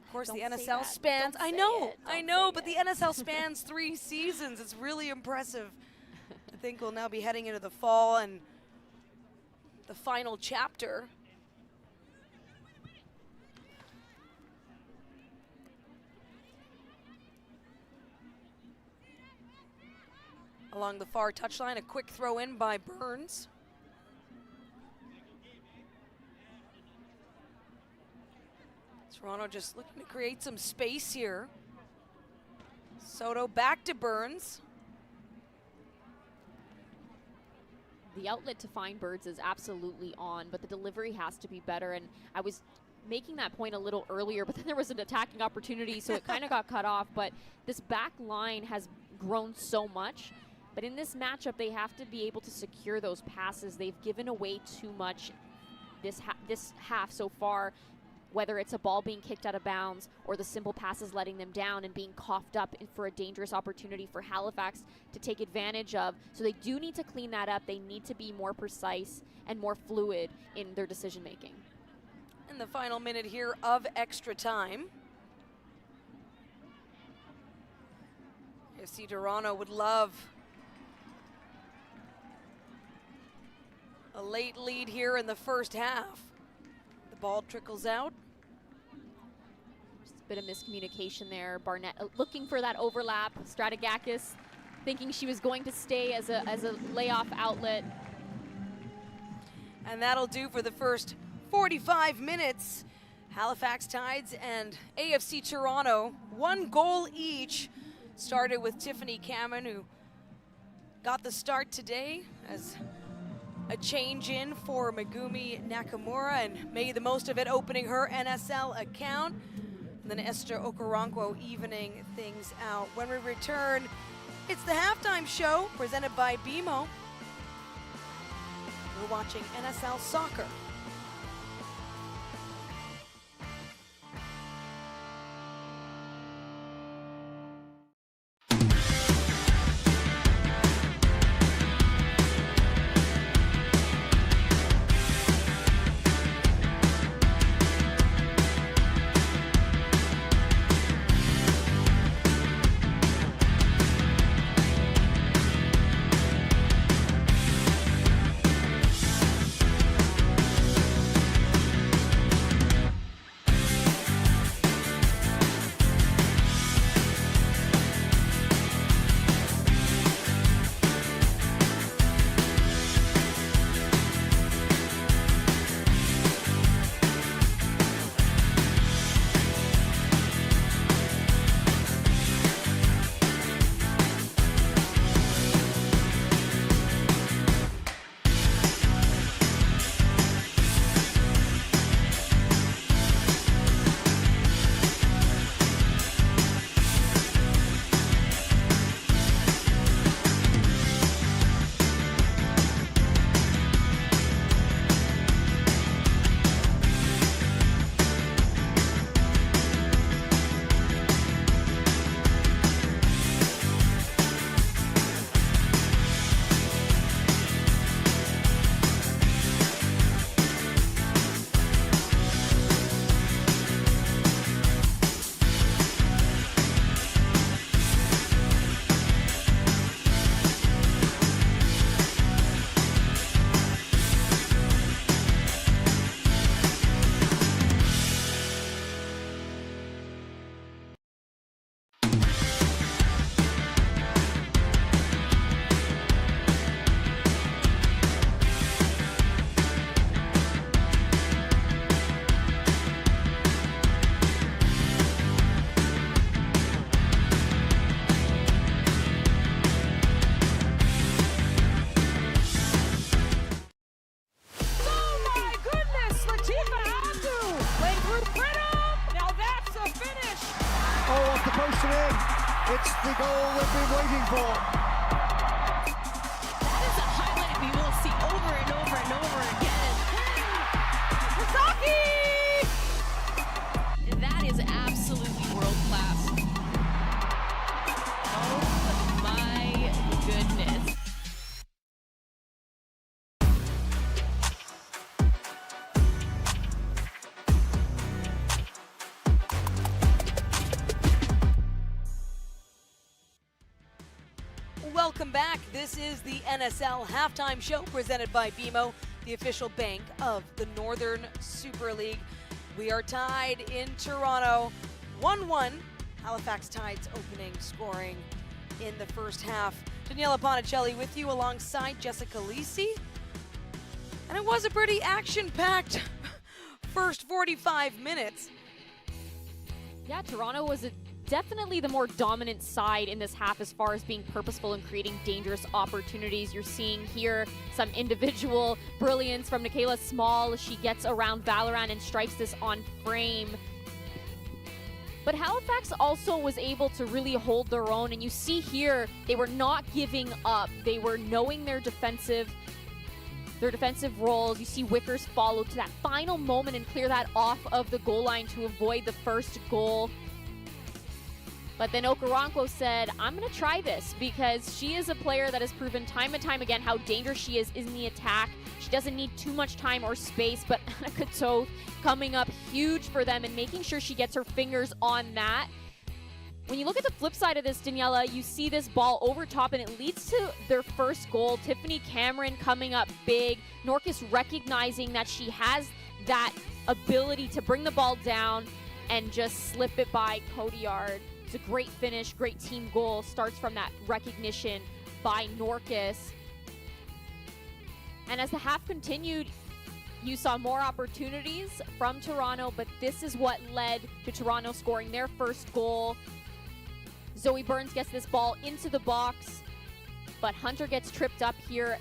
Of course, the NSL spans, I know, but the NSL spans 3 seasons. It's really impressive. I think we'll now be heading into the fall and the final chapter. Along the far touchline, a quick throw in by Burns. Toronto just looking to create some space here. Soto back to Burns. The outlet to find Birds is absolutely on, but the delivery has to be better. And I was making that point a little earlier, but then there was an attacking opportunity, so it kind of got cut off. But this back line has grown so much. But in this matchup, they have to be able to secure those passes. They've given away too much this half so far, whether it's a ball being kicked out of bounds or the simple passes letting them down and being coughed up for a dangerous opportunity for Halifax to take advantage of. So they do need to clean that up. They need to be more precise and more fluid in their decision making. In the final minute here of extra time. AFC Toronto would love a late lead here in the first half. The ball trickles out. Just a bit of miscommunication there. Barnett looking for that overlap. Strategakis thinking she was going to stay as a layoff outlet. And that'll do for the first 45 minutes. Halifax Tides and AFC Toronto, 1 goal each. Started with Tiffany Cameron, who got the start today as a change in for Megumi Nakamura and made the most of it, opening her NSL account. And then Esther Okoronkwo evening things out. When we return, it's the halftime show presented by BMO. We're watching NSL soccer. the goal we've been waiting for. That is a highlight we will see over and over and over again. Kazaki! That is absolutely world class. Oh my goodness. Welcome back. This is the NSL halftime show presented by BMO, the official bank of the Northern Super League. We are tied in Toronto, 1-1. Halifax Tide's opening scoring in the first half. Daniela Bonicelli with you alongside Jessica Lisi. And it was a pretty action-packed first 45 minutes. Yeah, Toronto was definitely the more dominant side in this half as far as being purposeful and creating dangerous opportunities. You're seeing here some individual brilliance from Nikayla Small. She gets around Valorant and strikes this on frame. But Halifax also was able to really hold their own, and you see here they were not giving up. They were knowing their defensive roles. You see Wickers follow to that final moment and clear that off of the goal line to avoid the first goal. But then Okoronkwo said, I'm going to try this, because she is a player that has proven time and time again how dangerous she is in the attack. She doesn't need too much time or space, but Anna Kototh coming up huge for them and making sure she gets her fingers on that. When you look at the flip side of this, Daniela, you see this ball over top and it leads to their first goal. Tiffany Cameron coming up big. Norcus recognizing that she has that ability to bring the ball down and just slip it by Cotillard. It's a great finish, great team goal. Starts from that recognition by Norcus. And as the half continued, you saw more opportunities from Toronto, but this is what led to Toronto scoring their first goal. Zoe Burns gets this ball into the box, but Hunter gets tripped up here,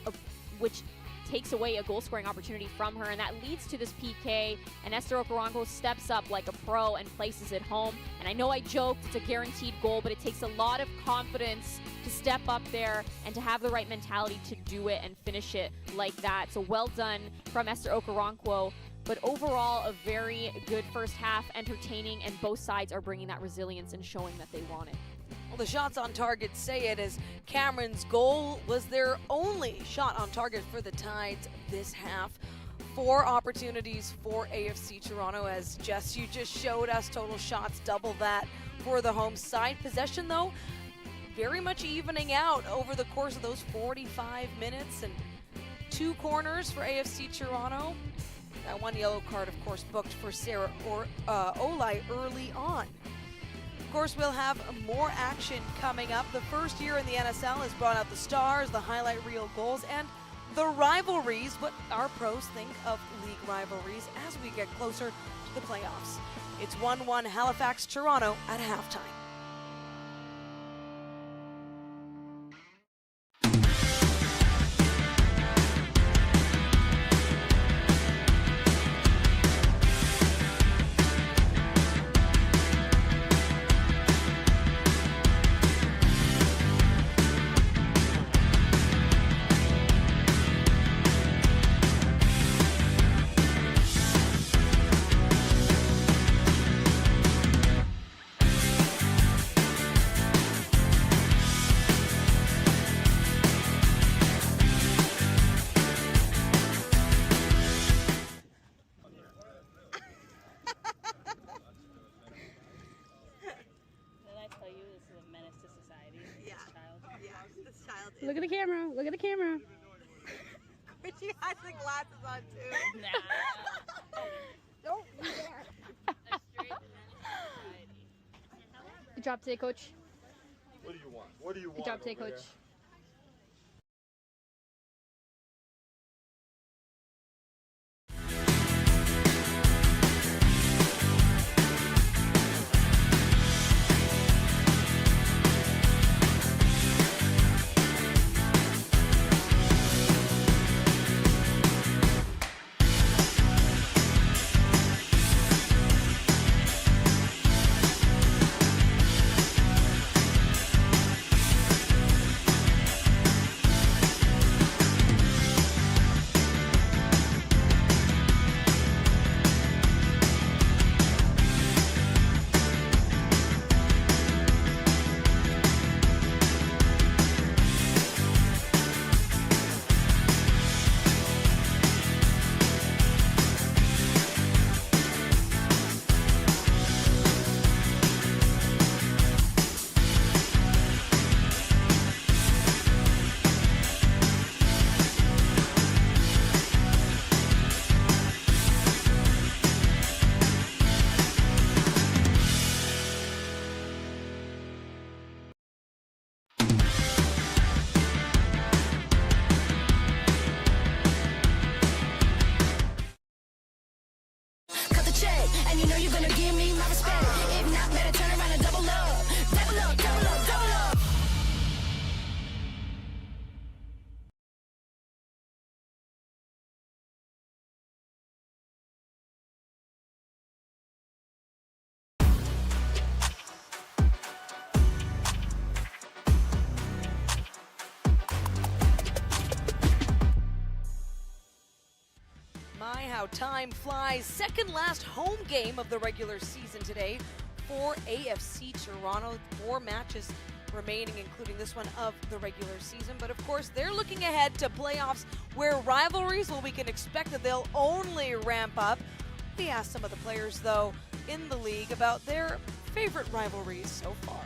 which takes away a goal-scoring opportunity from her, and that leads to this PK, and Esther Okoronkwo steps up like a pro and places it home. And I know I joked, it's a guaranteed goal, but it takes a lot of confidence to step up there and to have the right mentality to do it and finish it like that. So well done from Esther Okoronkwo. But overall, a very good first half, entertaining, and both sides are bringing that resilience and showing that they want it. Well, the shots on target say it, as Cameron's goal was their only shot on target for the Tides this half. 4 opportunities for AFC Toronto, as Jess, you just showed us total shots, double that for the home side. Possession, though, very much evening out over the course of those 45 minutes, and 2 corners for AFC Toronto. That 1 yellow card, of course, booked for Sarah Olai early on. Of course, we'll have more action coming up. The first year in the NSL has brought out the stars, the highlight reel goals, and the rivalries, what our pros think of league rivalries as we get closer to the playoffs. It's 1-1 Halifax, Toronto at halftime. Look at the camera. Look at the camera. She has the glasses on too. Nah. Don't be there. Good job today, Coach. What do you want? What do you want? Good job today, Coach. There? How time flies. Second last home game of the regular season today for AFC Toronto. 4 matches remaining, including this one of the regular season. But of course, they're looking ahead to playoffs where rivalries, well, we can expect that they'll only ramp up. We asked some of the players, though, in the league about their favorite rivalries so far.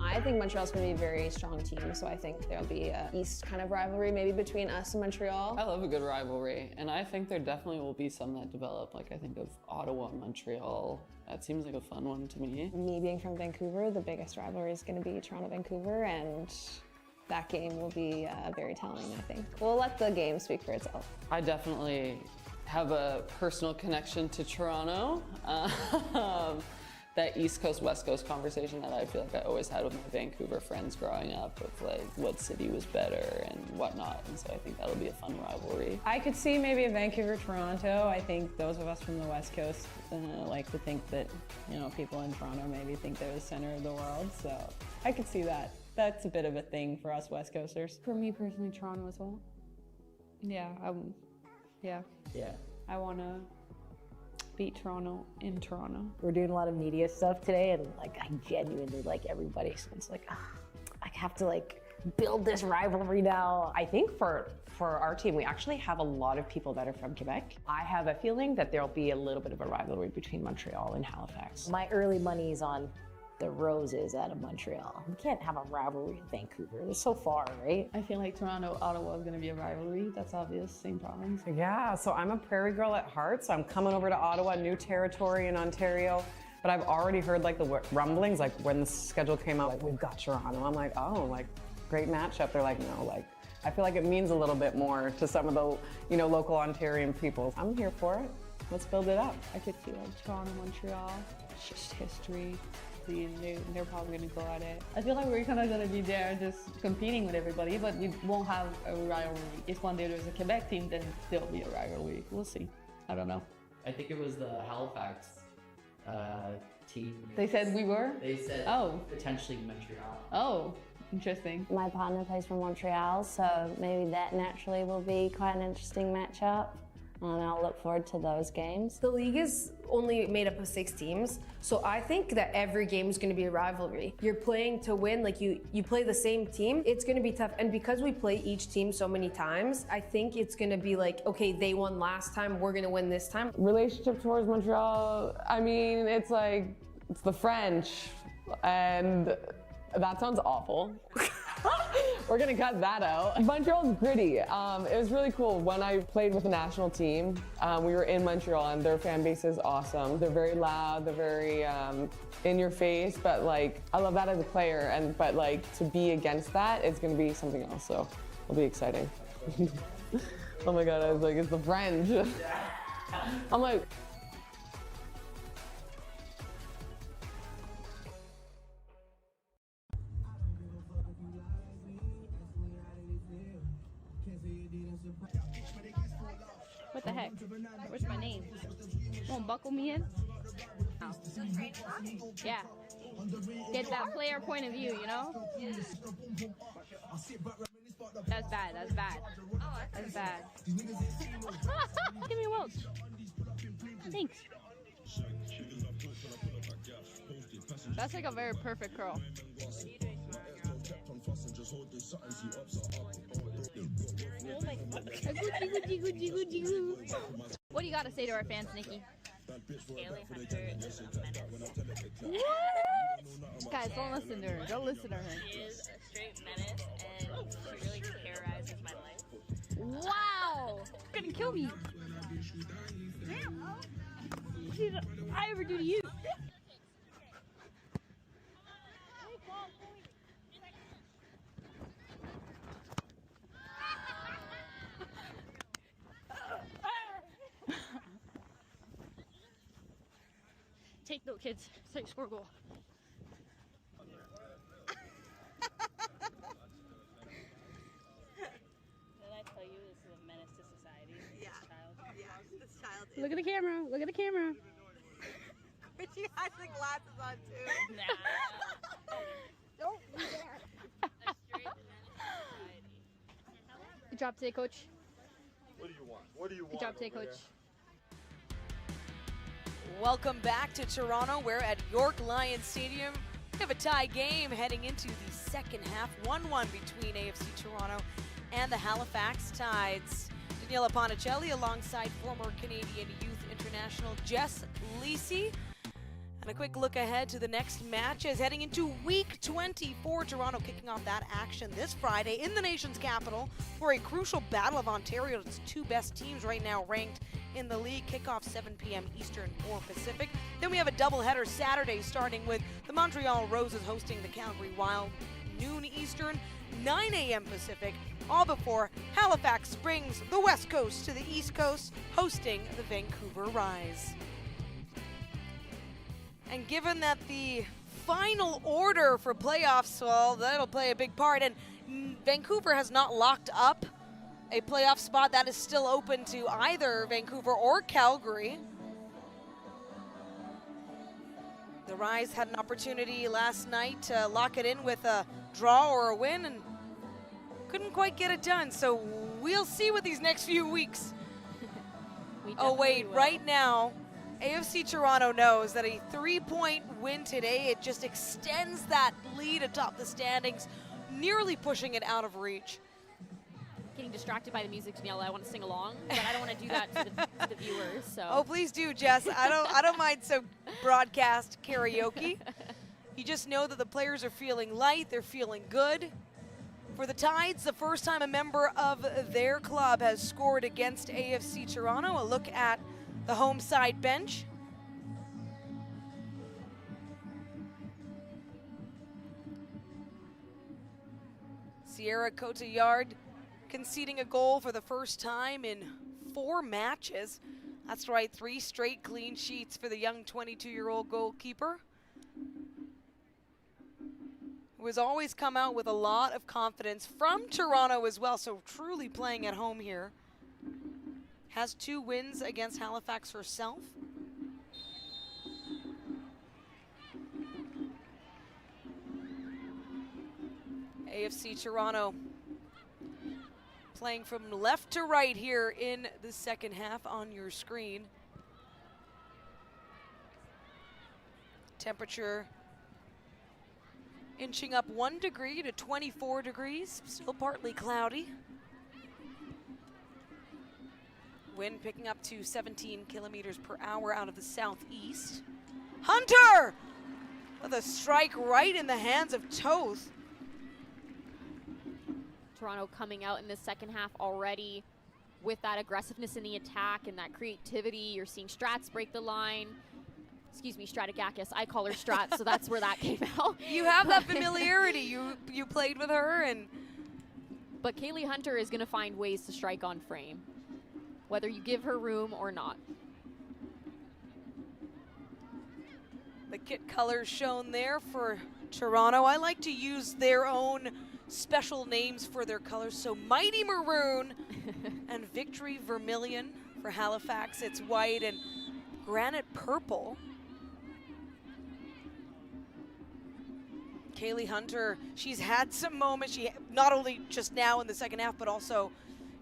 I think Montreal's going to be a very strong team, so I think there'll be a East kind of rivalry maybe between us and Montreal. I love a good rivalry, and I think there definitely will be some that develop. Like I think of Ottawa and Montreal. That seems like a fun one to me. Me being from Vancouver, the biggest rivalry is going to be Toronto-Vancouver, and that game will be very telling, I think. We'll let the game speak for itself. I definitely have a personal connection to Toronto. That East Coast, West Coast conversation that I feel like I always had with my Vancouver friends growing up of like what city was better and whatnot. And so I think that'll be a fun rivalry. I could see maybe a Vancouver-Toronto. I think those of us from the West Coast like to think that, you know, people in Toronto maybe think they're the center of the world. So I could see that. That's a bit of a thing for us West Coasters. For me personally, Toronto as well. Yeah, I want to beat Toronto in Toronto. We're doing a lot of media stuff today, and like I genuinely like everybody, so it's like I have to like build this rivalry now. I think for our team, we actually have a lot of people that are from Quebec. I have a feeling that there'll be a little bit of a rivalry between Montreal and Halifax. My early money is on the Roses out of Montreal. We can't have a rivalry in Vancouver. They're so far, right? I feel like Toronto-Ottawa is going to be a rivalry. That's obvious, same province. Yeah, so I'm a prairie girl at heart, so I'm coming over to Ottawa, new territory in Ontario. But I've already heard like the rumblings, like when the schedule came out, like we've got Toronto. I'm like, oh, like great matchup. They're like, no, like I feel like it means a little bit more to some of the, you know, local Ontarian people. I'm here for it. Let's build it up. I could see like Toronto-Montreal. It's just history. And they're probably going to go at it. I feel like we're kind of going to be there just competing with everybody, but we won't have a rivalry. If one day there's a Quebec team, then there'll be a rivalry. We'll see. I don't know. I think it was the Halifax team. They said we were? They said potentially Montreal. Oh, interesting. My partner plays for Montreal, so maybe that naturally will be quite an interesting matchup. And I'll look forward to those games. The league is only made up of 6 teams, so I think that every game is going to be a rivalry. You're playing to win, like you play the same team, it's going to be tough. And because we play each team so many times, I think it's going to be like, okay, they won last time, we're going to win this time. Relationship towards Montreal, I mean, it's like, it's the French, and that sounds awful. We're gonna cut that out. Montreal's gritty. It was really cool. When I played with the national team, we were in Montreal and their fan base is awesome. They're very loud, they're very in your face, but like, I love that as a player, but like, to be against that, it's gonna be something else, so it'll be exciting. Oh my God, I was like, it's the French. I'm like, What the heck? Where's my name? Won't buckle me in? Oh. Yeah. Get that player point of view, you know? That's bad, that's bad. That's bad. Give me a Welch. Thanks. That's like a very perfect curl. What do you got to say to our fans, Nikki? Haley Hunter is a menace. What? Guys, don't listen to her. Don't listen to her. She is a straight menace, and she really terrorizes my life. Wow! You're gonna kill me. What did I ever do to you? Take note, kids. Take score goal. Did I tell you this is a menace to society? Yeah. This child. Yeah. This child is. Look at the camera. Look at the camera. But she has the glasses on too. Nah. Good job today, Coach. What do you want? What do you want? Good job today, over Coach. Welcome back to Toronto. We're at York Lions Stadium. We have a tie game heading into the second half. 1-1 between AFC Toronto and the Halifax Tides. Daniela Ponticelli alongside former Canadian Youth International Jess Lisi. And a quick look ahead to the next matches heading into week 24. Toronto kicking off that action this Friday in the nation's capital for a crucial battle of Ontario. It's two best teams right now ranked in the league. Kickoff 7 p.m. Eastern or Pacific. Then we have a doubleheader Saturday starting with the Montreal Roses hosting the Calgary Wild, noon Eastern, 9 a.m. Pacific, all before Halifax brings the West Coast to the East Coast, hosting the Vancouver Rise. And given that the final order for playoffs, well, that'll play a big part, and Vancouver has not locked up a playoff spot. That is still open to either Vancouver or Calgary. The Rise had an opportunity last night to lock it in with a draw or a win and couldn't quite get it done. So we'll see what these next few weeks. Oh wait, right now, AFC Toronto knows that a 3-point win today, it just extends that lead atop the standings, nearly pushing it out of reach. Getting distracted by the music, Daniela. I want to sing along, but I don't want to do that to the viewers. So. Oh, please do, Jess. I don't mind some broadcast karaoke. You just know that the players are feeling light. They're feeling good. For the Tides, the first time a member of their club has scored against AFC Toronto. A look at the home side bench. Sierra Cotillard conceding a goal for the first time in 4 matches. That's right, 3 straight clean sheets for the young 22-year-old goalkeeper, who has always come out with a lot of confidence from Toronto as well, so truly playing at home here. Has 2 wins against Halifax herself. AFC Toronto playing from left to right here in the second half on your screen. Temperature inching up 1 degree to 24 degrees, still partly cloudy. Wind picking up to 17 kilometers per hour out of the southeast. Hunter with a strike right in the hands of Toth. Toronto coming out in the second half already with that aggressiveness in the attack and that creativity. You're seeing Strats break the line. Excuse me, Stratigakis. I call her Strat, so that's where that came out. You have that familiarity. You played with her, but Kaylee Hunter is going to find ways to strike on frame, whether you give her room or not. The kit colors shown there for Toronto. I like to use their own special names for their colors. So Mighty Maroon and Victory Vermilion for Halifax. It's white and Granite Purple. Kaylee Hunter, she's had some moments. She not only just now in the second half, but also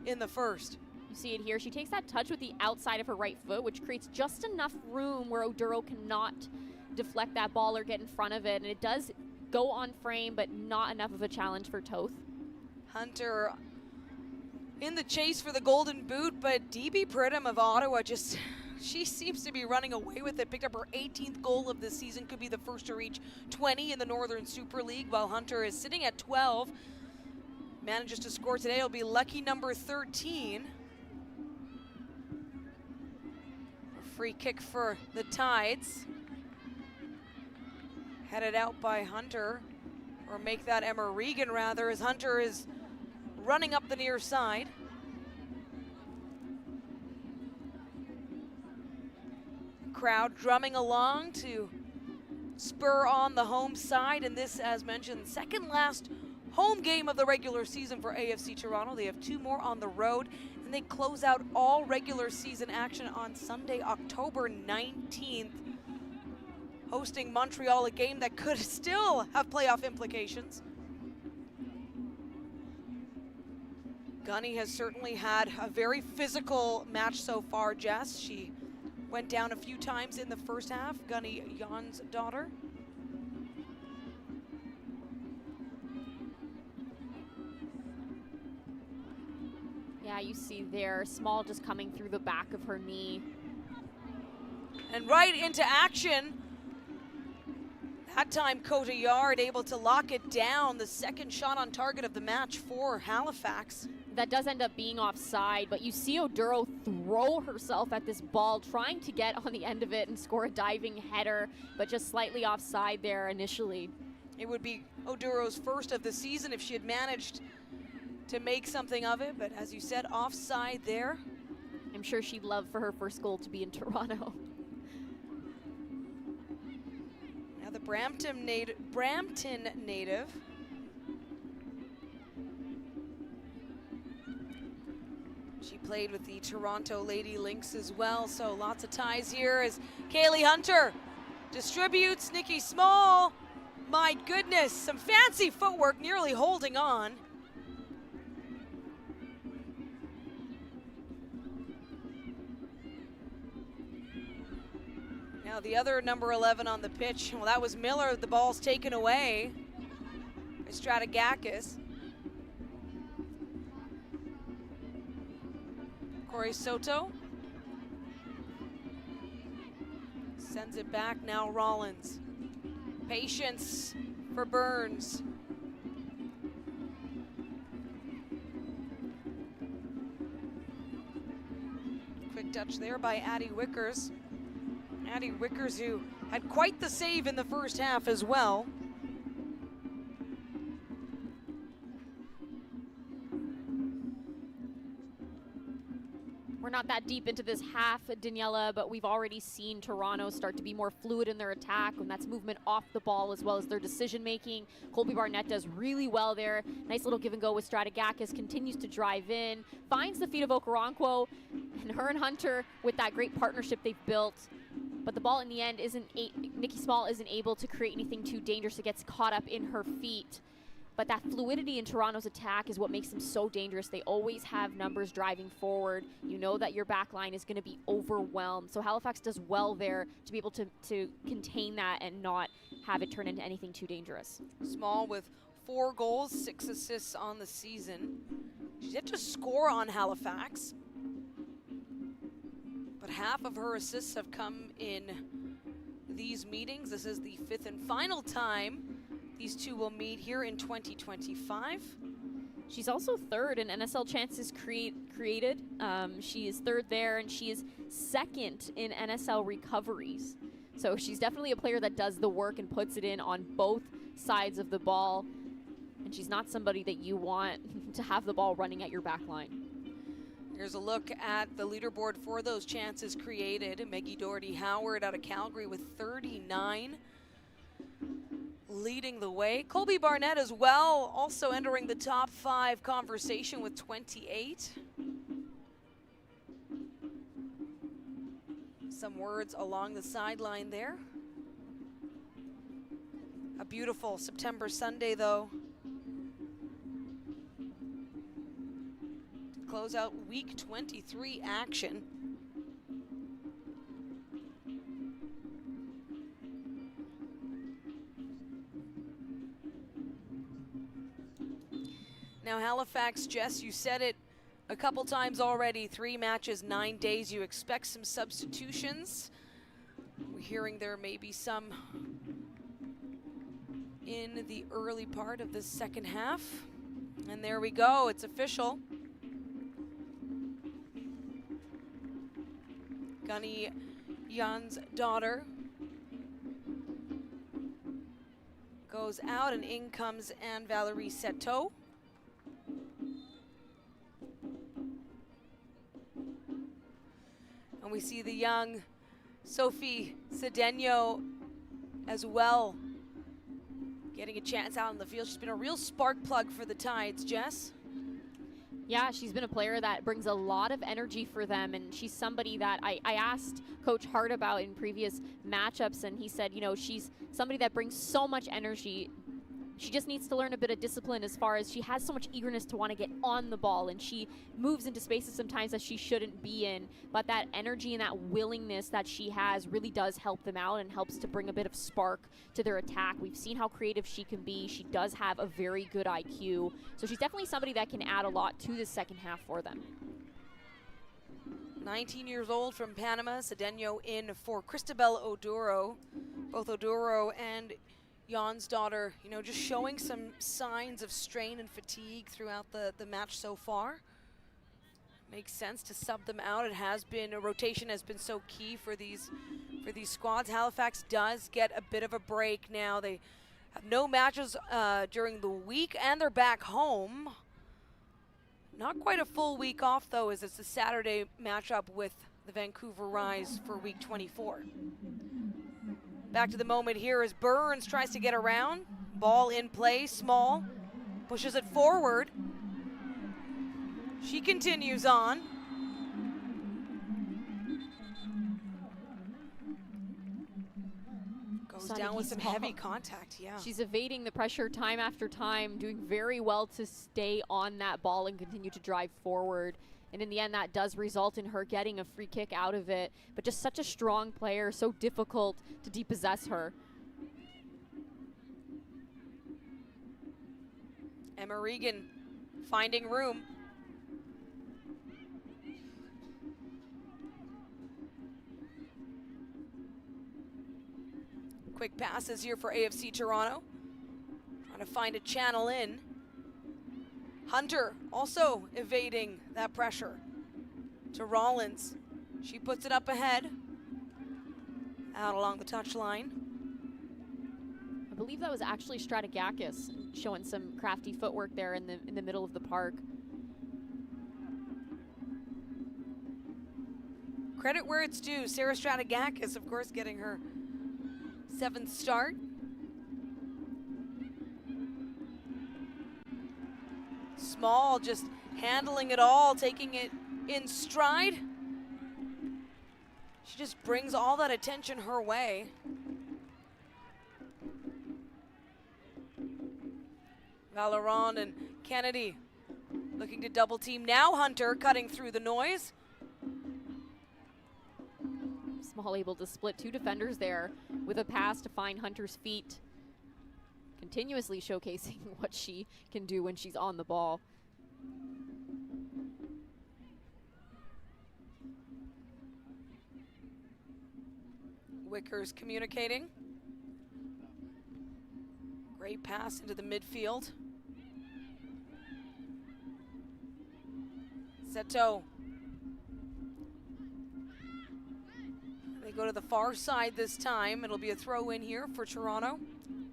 in the first. You see it here. She takes that touch with the outside of her right foot, which creates just enough room where Oduro cannot deflect that ball or get in front of it. And it does go on frame, but not enough of a challenge for Toth. Hunter in the chase for the golden boot, but DB Pridham of Ottawa just, she seems to be running away with it. Picked up her 18th goal of the season, could be the first to reach 20 in the Northern Super League, while Hunter is sitting at 12. Manages to score today, will be lucky number 13. A free kick for the Tides. Headed out by Hunter, or make that Emma Regan rather, as Hunter is running up the near side. Crowd drumming along to spur on the home side, and this, as mentioned, second last home game of the regular season for AFC Toronto. They have 2 more on the road, and they close out all regular season action on Sunday, October 19th. hosting Montreal, a game that could still have playoff implications. Gunny has certainly had a very physical match so far, Jess. She went down a few times in the first half, Gunny Jan's daughter. Yeah, you see there, Small just coming through the back of her knee. And right into action. That time, Cotillard able to lock it down. The second shot on target of the match for Halifax. That does end up being offside, but you see Oduro throw herself at this ball, trying to get on the end of it and score a diving header, but just slightly offside there initially. It would be Oduro's first of the season if she had managed to make something of it, but as you said, offside there. I'm sure she'd love for her first goal to be in Toronto. Now the Brampton native. She played with the Toronto Lady Lynx as well, so lots of ties here as Kaylee Hunter distributes. Nikki Small, my goodness, some fancy footwork, nearly holding on. Now the other number 11 on the pitch, well, that was Miller. The ball's taken away by Strategakis. Corey Soto sends it back, now Rollins. Patience for Burns. Quick touch there by Addie Wickers. Addie Wickers, who had quite the save in the first half as well. We're not that deep into this half, Daniela, but we've already seen Toronto start to be more fluid in their attack, and that's movement off the ball as well as their decision-making. Colby Barnett does really well there. Nice little give and go with Strategakis, continues to drive in, finds the feet of Okoronkwo, and her and Hunter with that great partnership they've built. But the ball in the end Nikki Small isn't able to create anything too dangerous. It gets caught up in her feet. But that fluidity in Toronto's attack is what makes them so dangerous. They always have numbers driving forward. You know that your back line is going to be overwhelmed. So Halifax does well there to be able to contain that and not have it turn into anything too dangerous. Small with 4 goals, 6 assists on the season. She's yet to score on Halifax, but half of her assists have come in these meetings. This is the 5th and final time these two will meet here in 2025. She's also 3rd in NSL chances created. She is 3rd there, and she is 2nd in NSL recoveries. So she's definitely a player that does the work and puts it in on both sides of the ball. And she's not somebody that you want to have the ball running at your back line. Here's a look at the leaderboard for those chances created. Maggie Doherty-Howard out of Calgary with 39. Leading the way. Colby Barnett as well, also entering the top 5 conversation with 28. Some words along the sideline there. A beautiful September Sunday, though, to close out week 23 action. Now Halifax, Jess, you said it a couple times already, 3 matches, 9 days. You expect some substitutions. We're hearing there may be some in the early part of the second half. And there we go, it's official. Gunny Jan's daughter goes out, and in comes Anne-Valerie Seto. And we see the young Sophie Cedeno as well getting a chance out in the field. She's been a real spark plug for the Tides, Jess. Yeah, she's been a player that brings a lot of energy for them, and she's somebody that I asked Coach Hart about in previous matchups, and he said, you know, she's somebody that brings so much energy. She just needs to learn a bit of discipline as far as she has so much eagerness to want to get on the ball, and she moves into spaces sometimes that she shouldn't be in, but that energy and that willingness that she has really does help them out and helps to bring a bit of spark to their attack. We've seen how creative she can be. She does have a very good IQ, so she's definitely somebody that can add a lot to the second half for them. 19 years old from Panama, Cedeno in for Cristabel Oduro. Both Oduro and Jan's daughter, you know, just showing some signs of strain and fatigue throughout the match so far. Makes sense to sub them out. It has been, a rotation has been so key for these squads. Halifax does get a bit of a break now. They have no matches during the week, and they're back home. Not quite a full week off, though, as it's a Saturday matchup with the Vancouver Rise for week 24. Back to the moment here as Burns tries to get around. Ball in play, Small pushes it forward. She continues on. Goes down with some heavy contact, yeah. She's evading the pressure time after time, doing very well to stay on that ball and continue to drive forward. And in the end, that does result in her getting a free kick out of it. But just such a strong player, so difficult to depossess her. Emma Regan finding room. Quick passes here for AFC Toronto. Trying to find a channel in. Hunter also evading that pressure to Rollins. She puts it up ahead, out along the touchline. I believe that was actually Stratigakis showing some crafty footwork there in the middle of the park. Credit where it's due. Sarah Stratigakis, of course, getting her 7th start. Small just handling it all, taking it in stride. She just brings all that attention her way. Valeron and Kennedy looking to double team. Now Hunter cutting through the noise. Small able to split two defenders there with a pass to find Hunter's feet. Continuously showcasing what she can do when she's on the ball. Wickers communicating. Great pass into the midfield. Seto. They go to the far side this time. It'll be a throw in here for Toronto.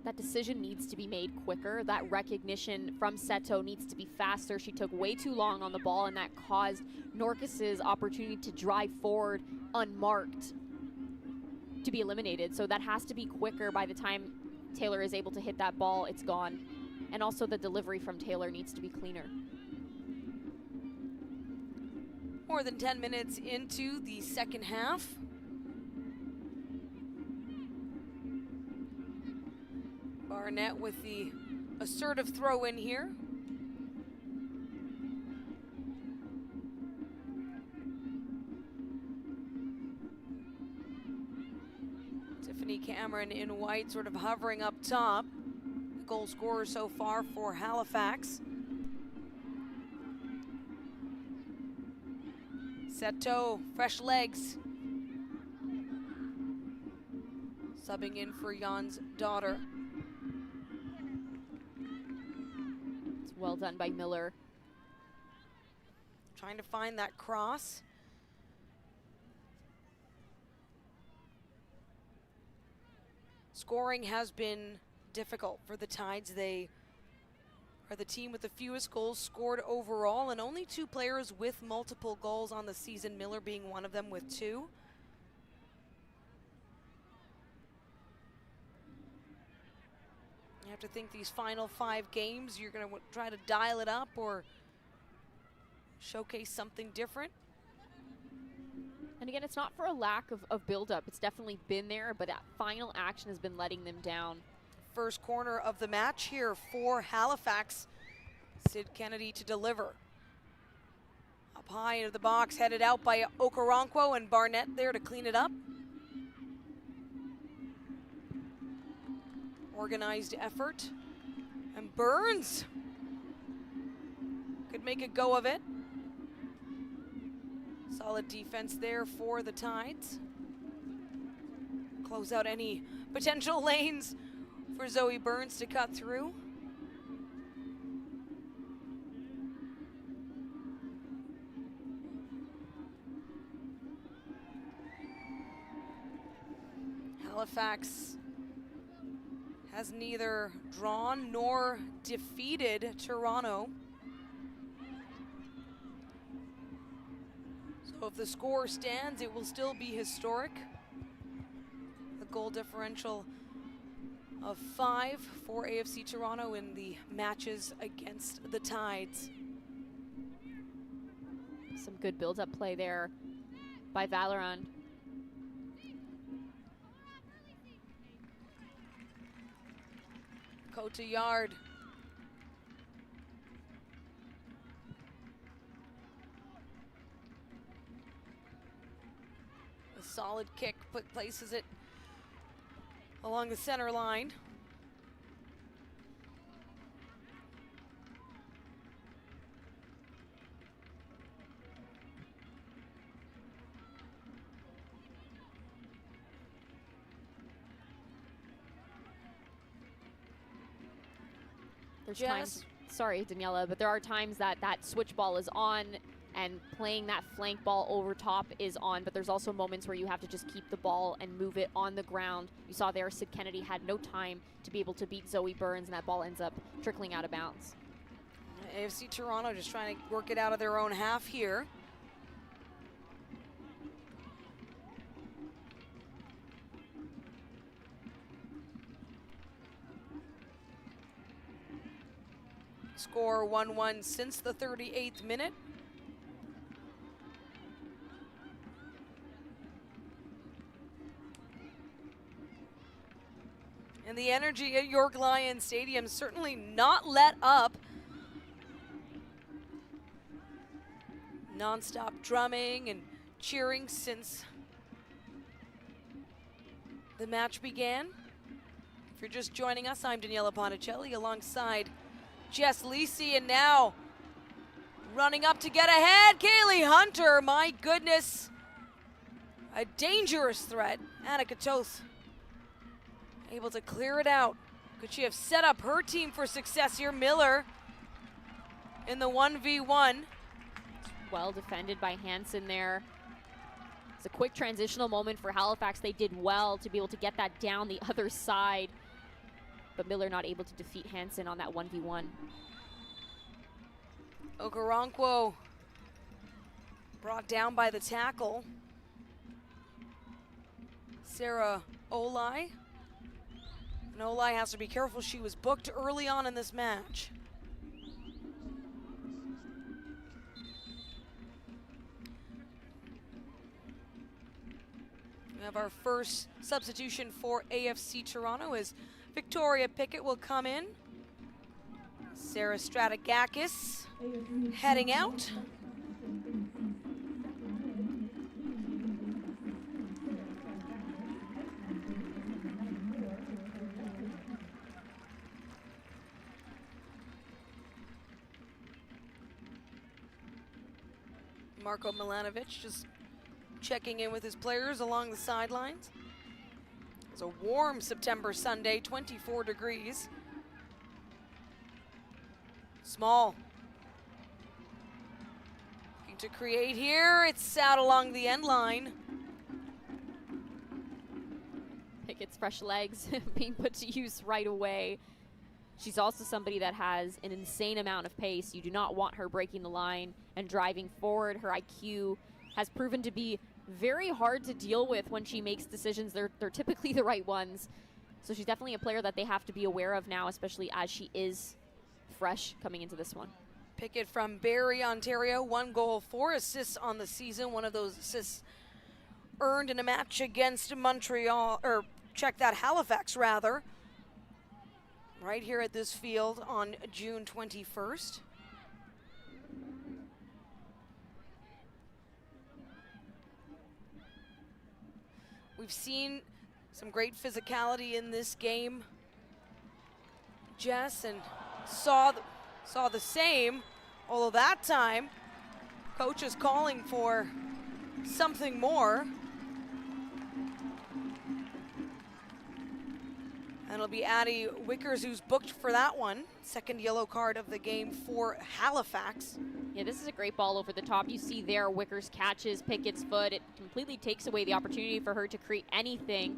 That decision needs to be made quicker. That recognition from Seto needs to be faster. She took way too long on the ball, and that caused Norcas's opportunity to drive forward unmarked to be eliminated. So that has to be quicker. By the time Taylor is able to hit that ball, it's gone. And also the delivery from Taylor needs to be cleaner. More than 10 minutes into the second half. Barnett with the assertive throw in here. Tiffany Cameron in white sort of hovering up top. The goal scorer so far for Halifax. Seto, fresh legs. Subbing in for Jan's daughter. Well done by Miller. Trying to find that cross. Scoring has been difficult for the Tides. They are the team with the fewest goals scored overall, and only 2 players with multiple goals on the season, Miller being one of them with 2. You have to think these final 5 games, you're going to try to dial it up or showcase something different. And again, it's not for a lack of build-up. It's definitely been there, but that final action has been letting them down. First corner of the match here for Halifax. Sid Kennedy to deliver. Up high into the box, headed out by Okoronkwo, and Barnett there to clean it up. Organized effort. And Burns could make a go of it. Solid defense there for the Tides. Close out any potential lanes for Zoe Burns to cut through. Halifax has neither drawn nor defeated Toronto. So if the score stands, it will still be historic. The goal differential of 5 for AFC Toronto in the matches against the Tides. Some good build-up play there by Valoran. Cotillard. A solid kick places it along the center line. There's times, sorry Daniela, but there are times that that switch ball is on and playing that flank ball over top is on, but there's also moments where you have to just keep the ball and move it on the ground. You saw there Sid Kennedy had no time to be able to beat Zoe Burns, and that ball ends up trickling out of bounds. AFC Toronto just trying to work it out of their own half here. Score 1-1 since the 38th minute. And the energy at York Lions Stadium certainly not let up. Non-stop drumming and cheering since the match began. If you're just joining us, I'm Daniela Ponticelli alongside Jess Lisi, and now running up to get ahead, Kaylee Hunter. My goodness, a dangerous threat. Annika Toth able to clear it out. Could she have set up her team for success here? Miller in the 1v1. Well defended by Hansen there. It's a quick transitional moment for Halifax. They did well to be able to get that down the other side, but Miller not able to defeat Hansen on that 1v1. Okoronkwo brought down by the tackle. Sarah Olai. And Olai has to be careful. She was booked early on in this match. We have our first substitution for AFC Toronto as Victoria Pickett will come in. Sarah Stratigakis heading out. Marko Milanovic just checking in with his players along the sidelines. It's a warm September Sunday, 24 degrees. Small. Looking to create here. It's out along the end line. Pickett's fresh legs being put to use right away. She's also somebody that has an insane amount of pace. You do not want her breaking the line and driving forward. Her IQ has proven to be very hard to deal with when she makes decisions. They're typically the right ones. So she's definitely a player that they have to be aware of now, especially as she is fresh coming into this one. Pickett from Barrie, Ontario, 1 goal, 4 assists on the season. One of those assists earned in a match against Montreal, or check that, Halifax rather, right here at this field on June 21st. We've seen some great physicality in this game, Jess, and saw the same, although that time coach is calling for something more. And it'll be Addie Wickers who's booked for that one. Second yellow card of the game for Halifax. Yeah, this is a great ball over the top. You see there, Wickers catches Pickett's foot. It completely takes away the opportunity for her to create anything.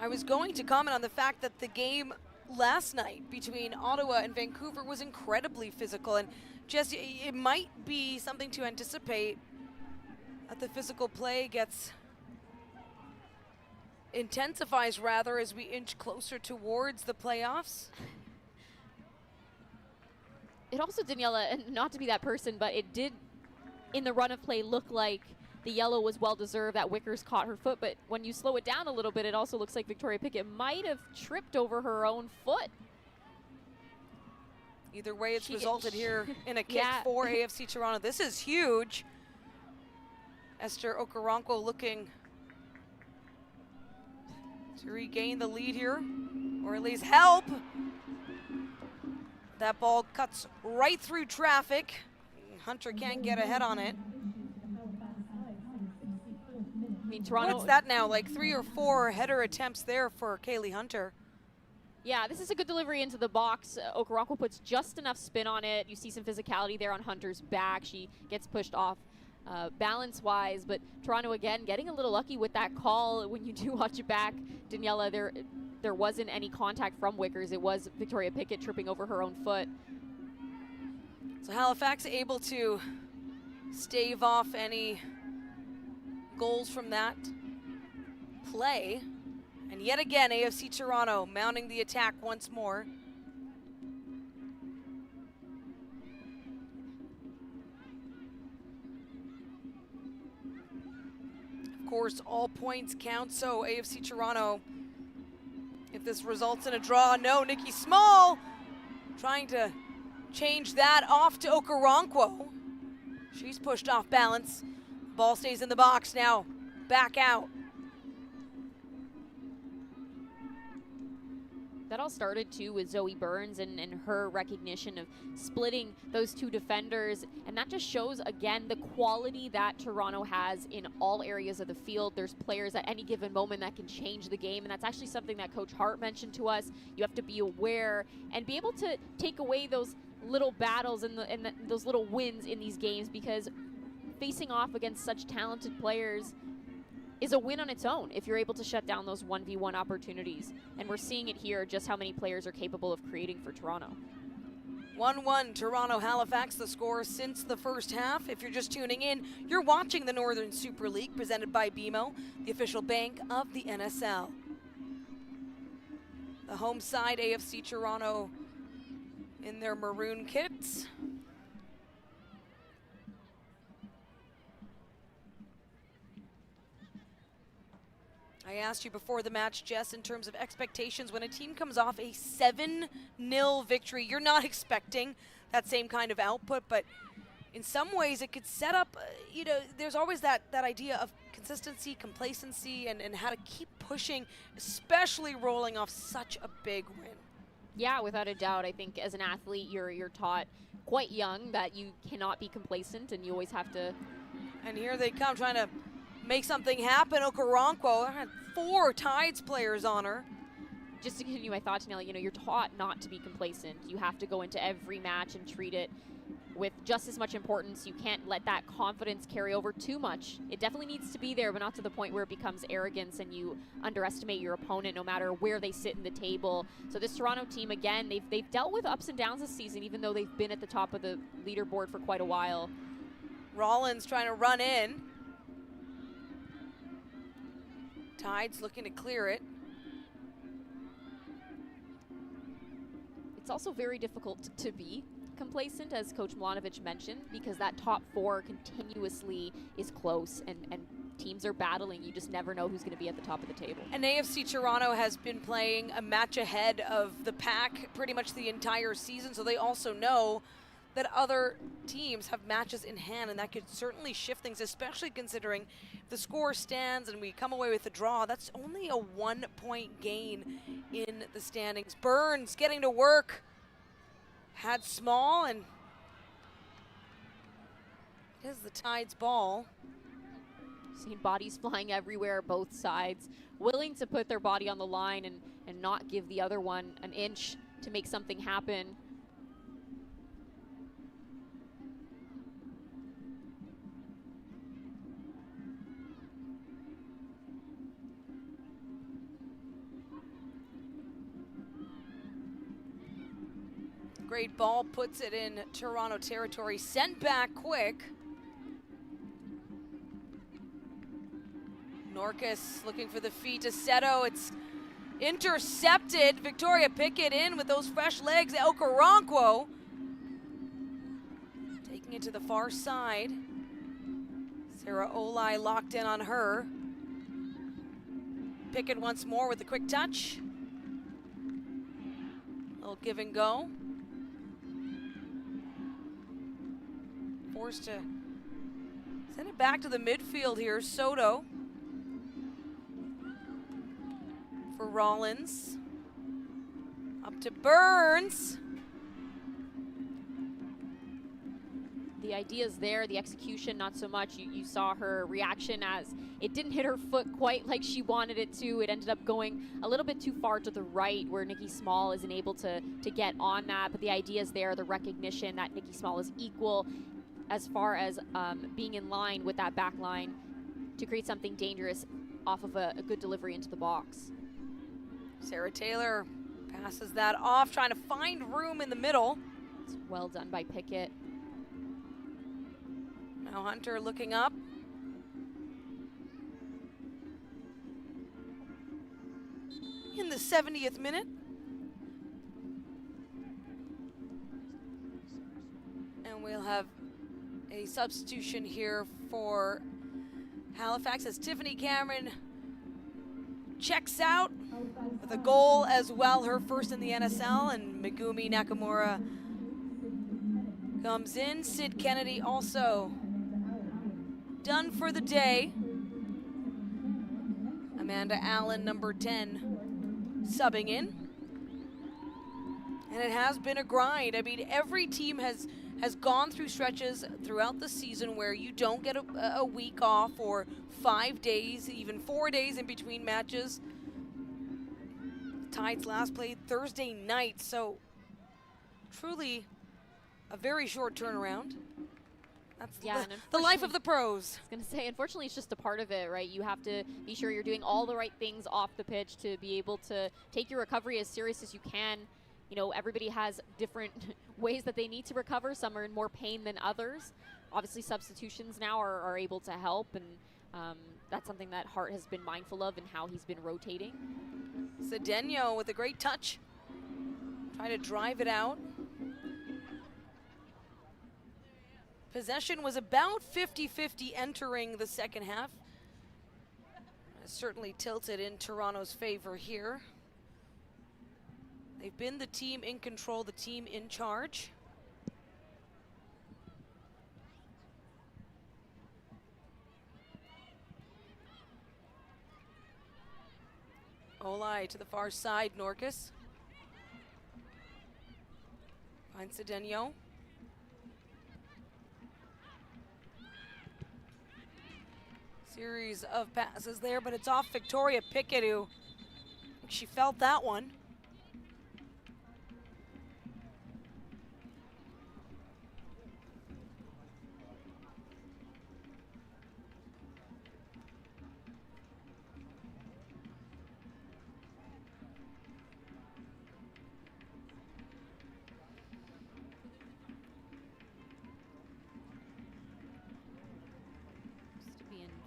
I was going to comment on the fact that the game last night between Ottawa and Vancouver was incredibly physical, and just it might be something to anticipate that the physical play intensifies rather as we inch closer towards the playoffs. It also, Daniela, and not to be that person, but it did in the run of play look like the yellow was well deserved, that Wickers caught her foot, but when you slow it down a little bit, it also looks like Victoria Pickett might have tripped over her own foot. Either way, it's resulted here in a kick for AFC Toronto. This is huge. Esther Okoronkwo looking to regain the lead here, or at least help. That ball cuts right through traffic. Hunter can't get ahead on it. I mean, Toronto. What's that now, like 3 or 4 header attempts there for Kaylee Hunter? Yeah, this is a good delivery into the box. Okoronkwo puts just enough spin on it. You see some physicality there on Hunter's back. She gets pushed off balance-wise, but Toronto again getting a little lucky with that call. When you do watch it back, Daniela, there wasn't any contact from Wickers. It was Victoria Pickett tripping over her own foot. So Halifax able to stave off any goals from that play. And yet again, AFC Toronto mounting the attack once more. Of course, all points count, so AFC Toronto, if this results in a draw, no, Nikki Small trying to change that off to Okoronkwo. She's pushed off balance. Ball stays in the box now, back out. That all started too with Zoe Burns and her recognition of splitting those two defenders, and that just shows again the quality that Toronto has in all areas of the field. There's players at any given moment that can change the game, and that's actually something that Coach Hart mentioned to us. You have to be aware and be able to take away those little battles and those little wins in these games, because facing off against such talented players is a win on its own if you're able to shut down those 1v1 opportunities. And we're seeing it here, just how many players are capable of creating for Toronto. 1-1 Toronto-Halifax, the score since the first half. If you're just tuning in, you're watching the Northern Super League presented by BMO, the official bank of the NSL. The home side, AFC Toronto, in their maroon kits. I asked you before the match, Jess, in terms of expectations, when a team comes off a 7-0 victory, you're not expecting that same kind of output, but in some ways it could set up, there's always that idea of consistency, complacency, and how to keep pushing, especially rolling off such a big win. Yeah, without a doubt. I think as an athlete, you're taught quite young that you cannot be complacent and you always have to. And here they come trying to make something happen. Okoronkwo had 4 Tides players on her. Just to continue my thought, Nell, you're taught not to be complacent. You have to go into every match and treat it with just as much importance. You can't let that confidence carry over too much. It definitely needs to be there, but not to the point where it becomes arrogance and you underestimate your opponent no matter where they sit in the table. So this Toronto team, again, they've dealt with ups and downs this season, even though they've been at the top of the leaderboard for quite a while. Rollins trying to run in. Tides looking to clear it. It's also very difficult to be complacent, as Coach Milanovic mentioned, because that top 4 continuously is close and teams are battling. You just never know who's going to be at the top of the table. And AFC Toronto has been playing a match ahead of the pack pretty much the entire season, so they also know that other teams have matches in hand, and that could certainly shift things, especially considering if the score stands and we come away with a draw. That's only a 1-point gain in the standings. Burns getting to work. Had Small, and it is the Tide's ball. Seen bodies flying everywhere, both sides, willing to put their body on the line and not give the other one an inch to make something happen. Great ball, puts it in Toronto territory, sent back quick. Norcus looking for the feet to Seto. It's intercepted. Victoria Pickett in with those fresh legs. Okoronkwo taking it to the far side. Sarah Olai locked in on her. Pickett once more with a quick touch. Little give and go. Forced to send it back to the midfield here. Soto for Rollins. Up to Burns. The idea is there, the execution not so much. You saw her reaction as it didn't hit her foot quite like she wanted it to. It ended up going a little bit too far to the right where Nikki Small isn't able to get on that. But the idea is there, the recognition that Nikki Small is equal as far as being in line with that back line to create something dangerous off of a good delivery into the box. Sarah Taylor passes that off, trying to find room in the middle. It's well done by Pickett. Now Hunter looking up. In the 70th minute. And we'll have a substitution here for Halifax as Tiffany Cameron checks out with a goal as well, her first in the NSL, and Megumi Nakamura comes in. Sid Kennedy also done for the day. Amanda Allen, number 10, subbing in. And it has been a grind. I mean, every team has gone through stretches throughout the season where you don't get a week off, or 5 days, even 4 days in between matches. Tides last played Thursday night, so truly a very short turnaround. That's the life of the pros. I was going to say, unfortunately, it's just a part of it, right? You have to be sure you're doing all the right things off the pitch to be able to take your recovery as serious as you can. You know, everybody has different ways that they need to recover. Some are in more pain than others. Obviously, substitutions now are able to help, and that's something that Hart has been mindful of and how he's been rotating. Cedeno with a great touch. Try to drive it out. Possession was about 50-50 entering the second half. It's certainly tilted in Toronto's favor here. They've been the team in control, the team in charge. Olai to the far side, Norcus. Finds Cedeno. Series of passes there, but it's off Victoria Pickett, who she felt that one.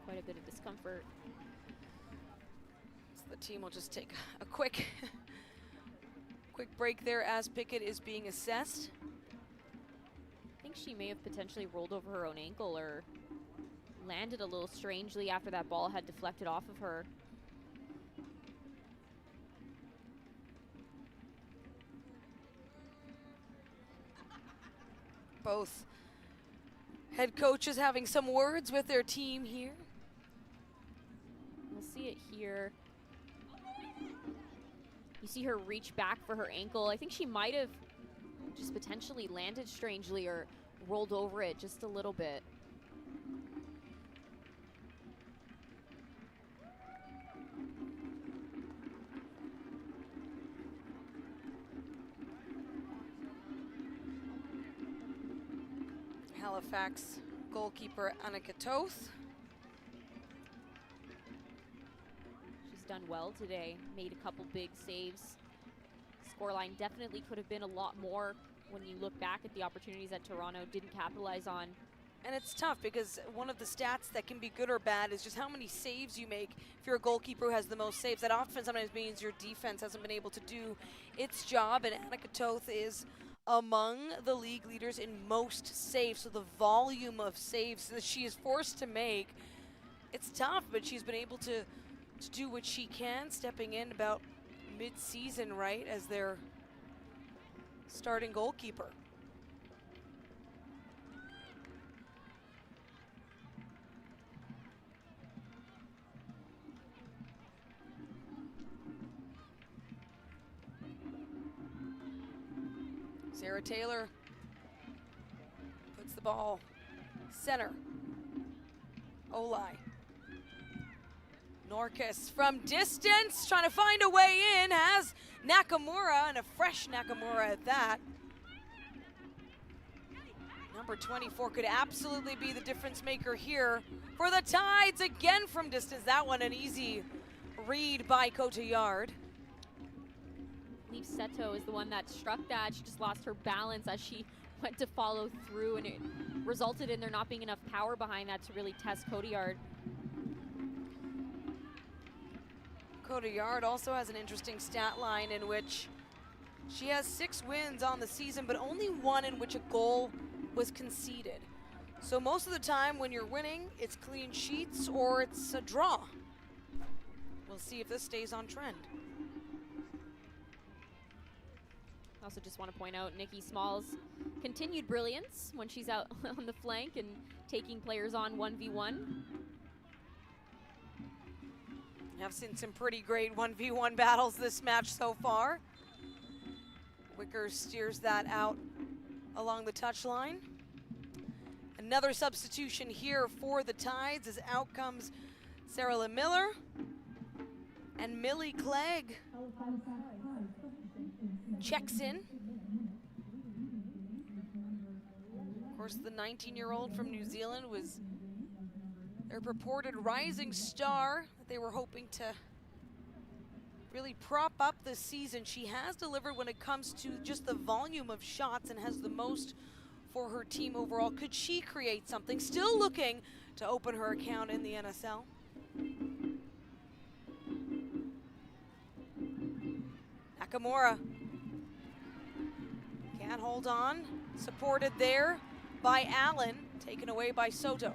Quite a bit of discomfort. So the team will just take a quick Quick break there as Pickett is being assessed. I think she may have potentially rolled over her own ankle or landed a little strangely after that ball had deflected off of her. Both head coaches having some words with their team here. We'll see it here. You see her reach back for her ankle. I think she might have just potentially landed strangely or rolled over it just a little bit. Halifax goalkeeper Annika Toth. She's done well today, made a couple big saves. Scoreline definitely could have been a lot more when you look back at the opportunities that Toronto didn't capitalize on. And it's tough because one of the stats that can be good or bad is just how many saves you make. If you're a goalkeeper who has the most saves, that often sometimes means your defense hasn't been able to do its job, and Annika Toth is among the league leaders in most saves. So the volume of saves that she is forced to make, it's tough, but she's been able to do what she can, stepping in about mid-season, right, as their starting goalkeeper. Sarah Taylor puts the ball center. Olai. Norcus from distance, trying to find a way in, has Nakamura, and a fresh Nakamura at that. Number 24 could absolutely be the difference maker here for the Tides, again from distance. That one an easy read by Cotillard. I believe Seto is the one that struck that. She just lost her balance as she went to follow through, and it resulted in there not being enough power behind that to really test Cotillard. Cotillard also has an interesting stat line in which she has 6 wins on the season, but only 1 in which a goal was conceded. So most of the time when you're winning, it's clean sheets or it's a draw. We'll see if this stays on trend. I also just want to point out Nikki Small's continued brilliance when she's out on the flank and taking players on 1v1. I've seen some pretty great 1v1 battles this match so far. Wicker steers that out along the touchline. Another substitution here for the Tides as out comes Sarah Miller and Millie Clegg checks in. Of course, the 19-year-old from New Zealand was their purported rising star that they were hoping to really prop up this season. She has delivered when it comes to just the volume of shots and has the most for her team overall. Could she create something? Still looking to open her account in the NSL. Nakamura can't hold on. Supported there by Allen, taken away by Soto.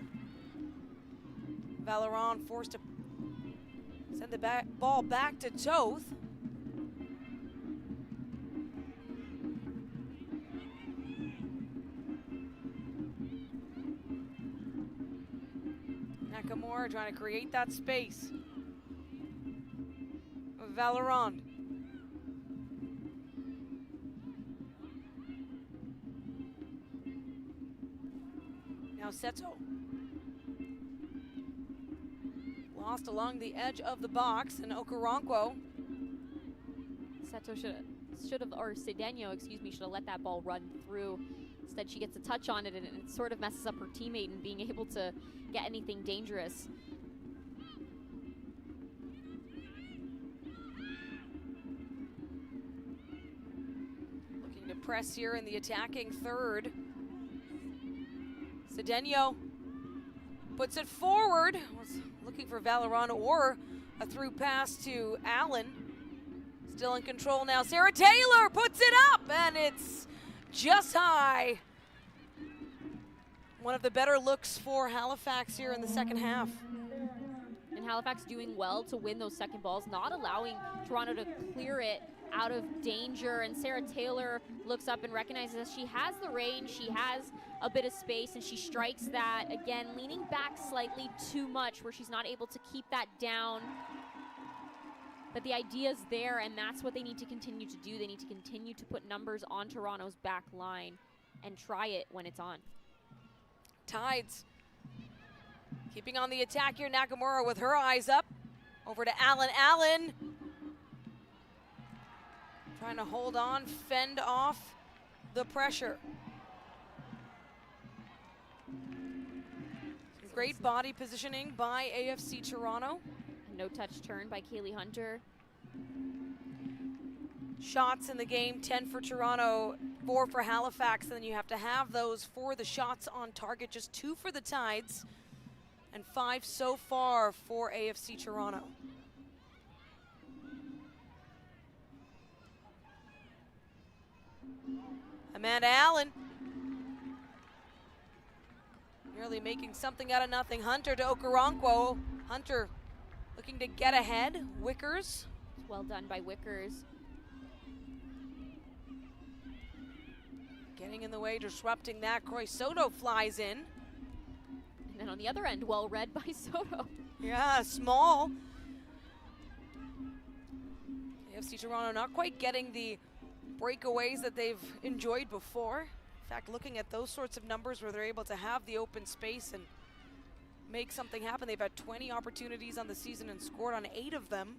Valeron forced to send the ball back to Toth. Nakamura trying to create that space. Valeron. Now Seto. Lost along the edge of the box, and Okoronkwo. Seto should have, or Cedeno, excuse me, should have let that ball run through. Instead, she gets a touch on it, and it sort of messes up her teammate in being able to get anything dangerous. Looking to press here in the attacking third. Cedeno puts it forward. Was looking for Valeron or a through pass to Allen. Still in control now. Sarah Taylor puts it up, and it's just high. One of the better looks for Halifax here in the second half. And Halifax doing well to win those second balls, not allowing Toronto to clear it out of danger. And Sarah Taylor looks up and recognizes that she has the range, she has a bit of space, and she strikes that, again, leaning back slightly too much where she's not able to keep that down. But the idea's there, and that's what they need to continue to do. They need to continue to put numbers on Toronto's back line and try it when it's on. Tides keeping on the attack here. Nakamura with her eyes up. Over to Allen. Allen trying to hold on, fend off the pressure. Great body positioning by AFC Toronto. No touch turn by Kaylee Hunter. Shots in the game, 10 for Toronto, 4 for Halifax. And then you have to have those for the shots on target, just 2 for the Tides and 5 so far for AFC Toronto. Amanda Allen nearly making something out of nothing. Hunter to Okoronkwo. Hunter looking to get ahead. Wickers. Well done by Wickers. Getting in the way, disrupting that. Croy Soto flies in. And then on the other end, well read by Soto. Yeah, small. AFC Toronto not quite getting the breakaways that they've enjoyed before. In fact, looking at those sorts of numbers where they're able to have the open space and make something happen. They've had 20 opportunities on the season and scored on 8 of them.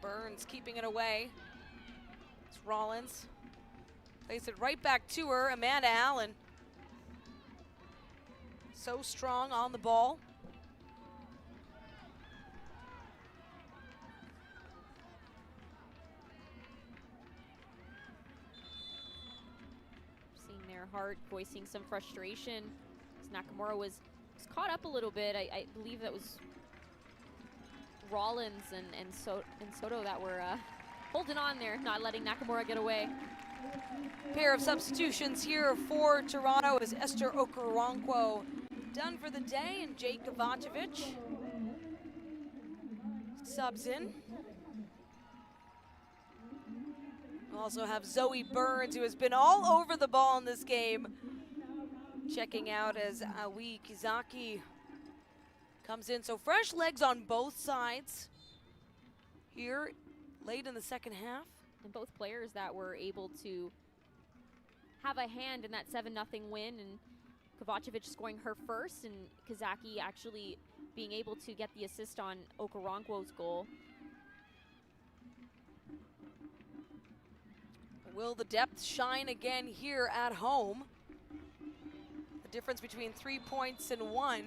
Burns keeping it away. It's Rollins. Plays it right back to her. Amanda Allen. So strong on the ball. Seeing their heart, voicing some frustration. Nakamura was caught up a little bit. I believe that was Rollins and Soto that were holding on there, not letting Nakamura get away. Pair of substitutions here for Toronto is Esther Okoronkwo done for the day, and Jake Kovacevic subs in. We'll also have Zoe Burns, who has been all over the ball in this game, checking out as Aoi Kizaki comes in. So fresh legs on both sides here late in the second half. And both players that were able to have a hand in that 7-0 win, and Kovacevic scoring her first, and Kizaki actually being able to get the assist on Okoronkwo's goal. Will the depth shine again here at home? The difference between 3 points and 1,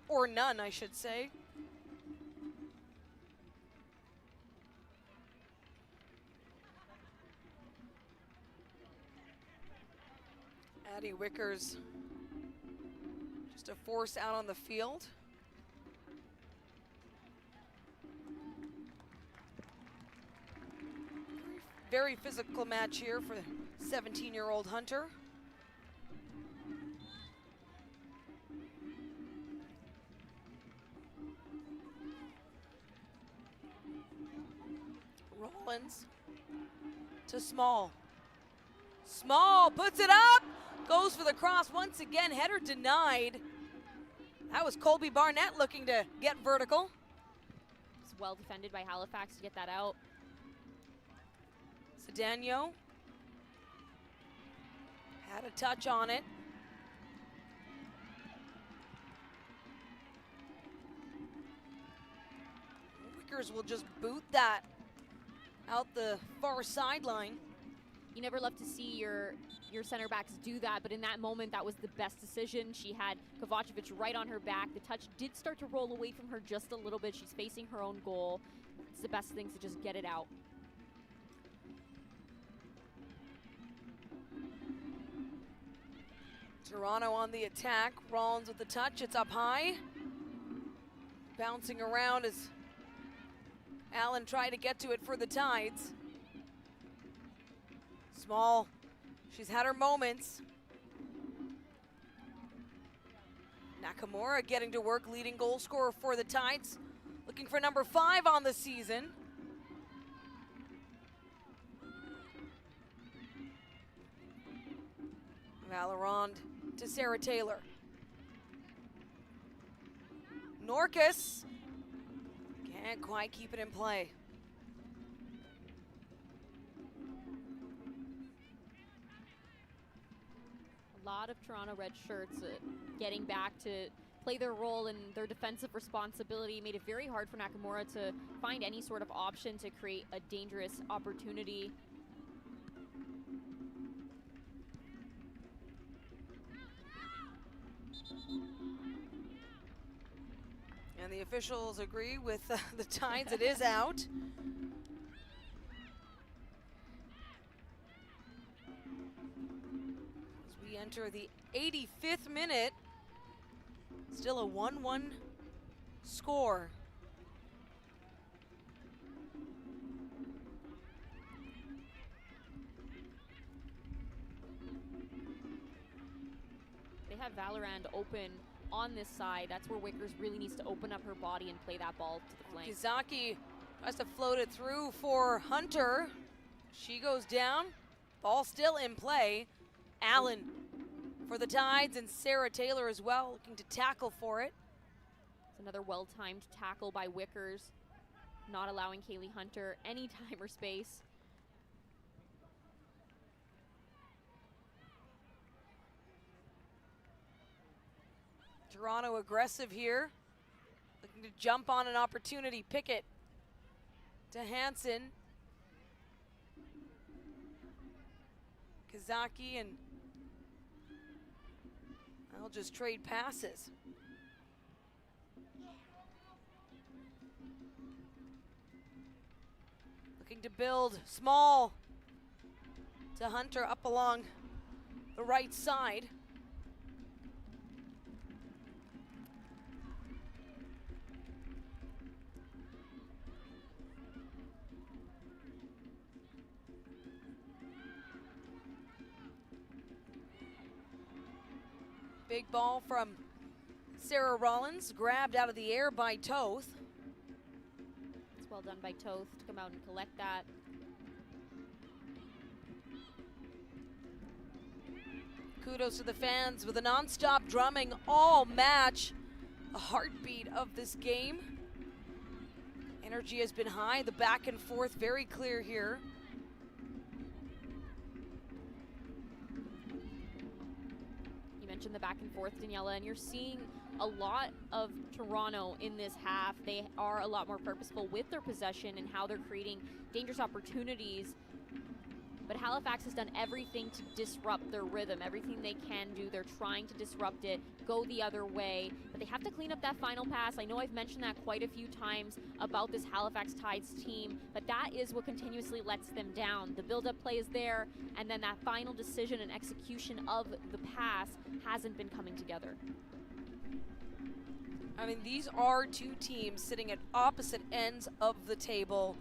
or none, I should say. Addie Wickers, just a force out on the field. Very physical match here for 17-year-old Hunter. Rollins to Small. Small puts it up, goes for the cross once again, header denied. That was Colby Barnett looking to get vertical. It's well defended by Halifax to get that out. Cedeno had a touch on it. Wickers will just boot that out the far sideline. You never love to see your center backs do that, but in that moment, that was the best decision. She had Kovacevic right on her back. The touch did start to roll away from her just a little bit. She's facing her own goal. It's the best thing to just get it out. Toronto on the attack. Rollins with the touch. It's up high. Bouncing around as Allen tried to get to it for the Tides. Small. She's had her moments. Nakamura getting to work, leading goal scorer for the Tides. Looking for number 5 on the season. Valerand to Sarah Taylor. Norcus can't quite keep it in play. A lot of Toronto Red Shirts getting back to play their role in their defensive responsibility. Made it very hard for Nakamura to find any sort of option to create a dangerous opportunity. And the officials agree with the Tides. It is out. As we enter the 85th minute, still a 1-1 score. They have Valerand open on this side. That's where Wickers really needs to open up her body and play that ball to the flank. Kizaki tries to float it through for Hunter. She goes down. Ball still in play. Allen for the Tides and Sarah Taylor as well, looking to tackle for it. It's another well-timed tackle by Wickers, not allowing Kaylee Hunter any time or space. Toronto aggressive here, looking to jump on an opportunity. Pickett to Hansen. Kazaki, and they'll just trade passes. Looking to build small to Hunter up along the right side. Big ball from Sarah Rollins, grabbed out of the air by Toth. It's well done by Toth to come out and collect that. Kudos to the fans with a non-stop drumming all match. The heartbeat of this game. Energy has been high, the back and forth very clear here. Mentioned the back and forth, Daniela, and you're seeing a lot of Toronto in this half. They are a lot more purposeful with their possession and how they're creating dangerous opportunities. But Halifax has done everything to disrupt their rhythm, everything they can do. They're trying to disrupt it, go the other way, but they have to clean up that final pass. I know I've mentioned that quite a few times about this Halifax Tides team, but that is what continuously lets them down. The build-up play is there, and then that final decision and execution of the pass hasn't been coming together. I mean, these are two teams sitting at opposite ends of the table,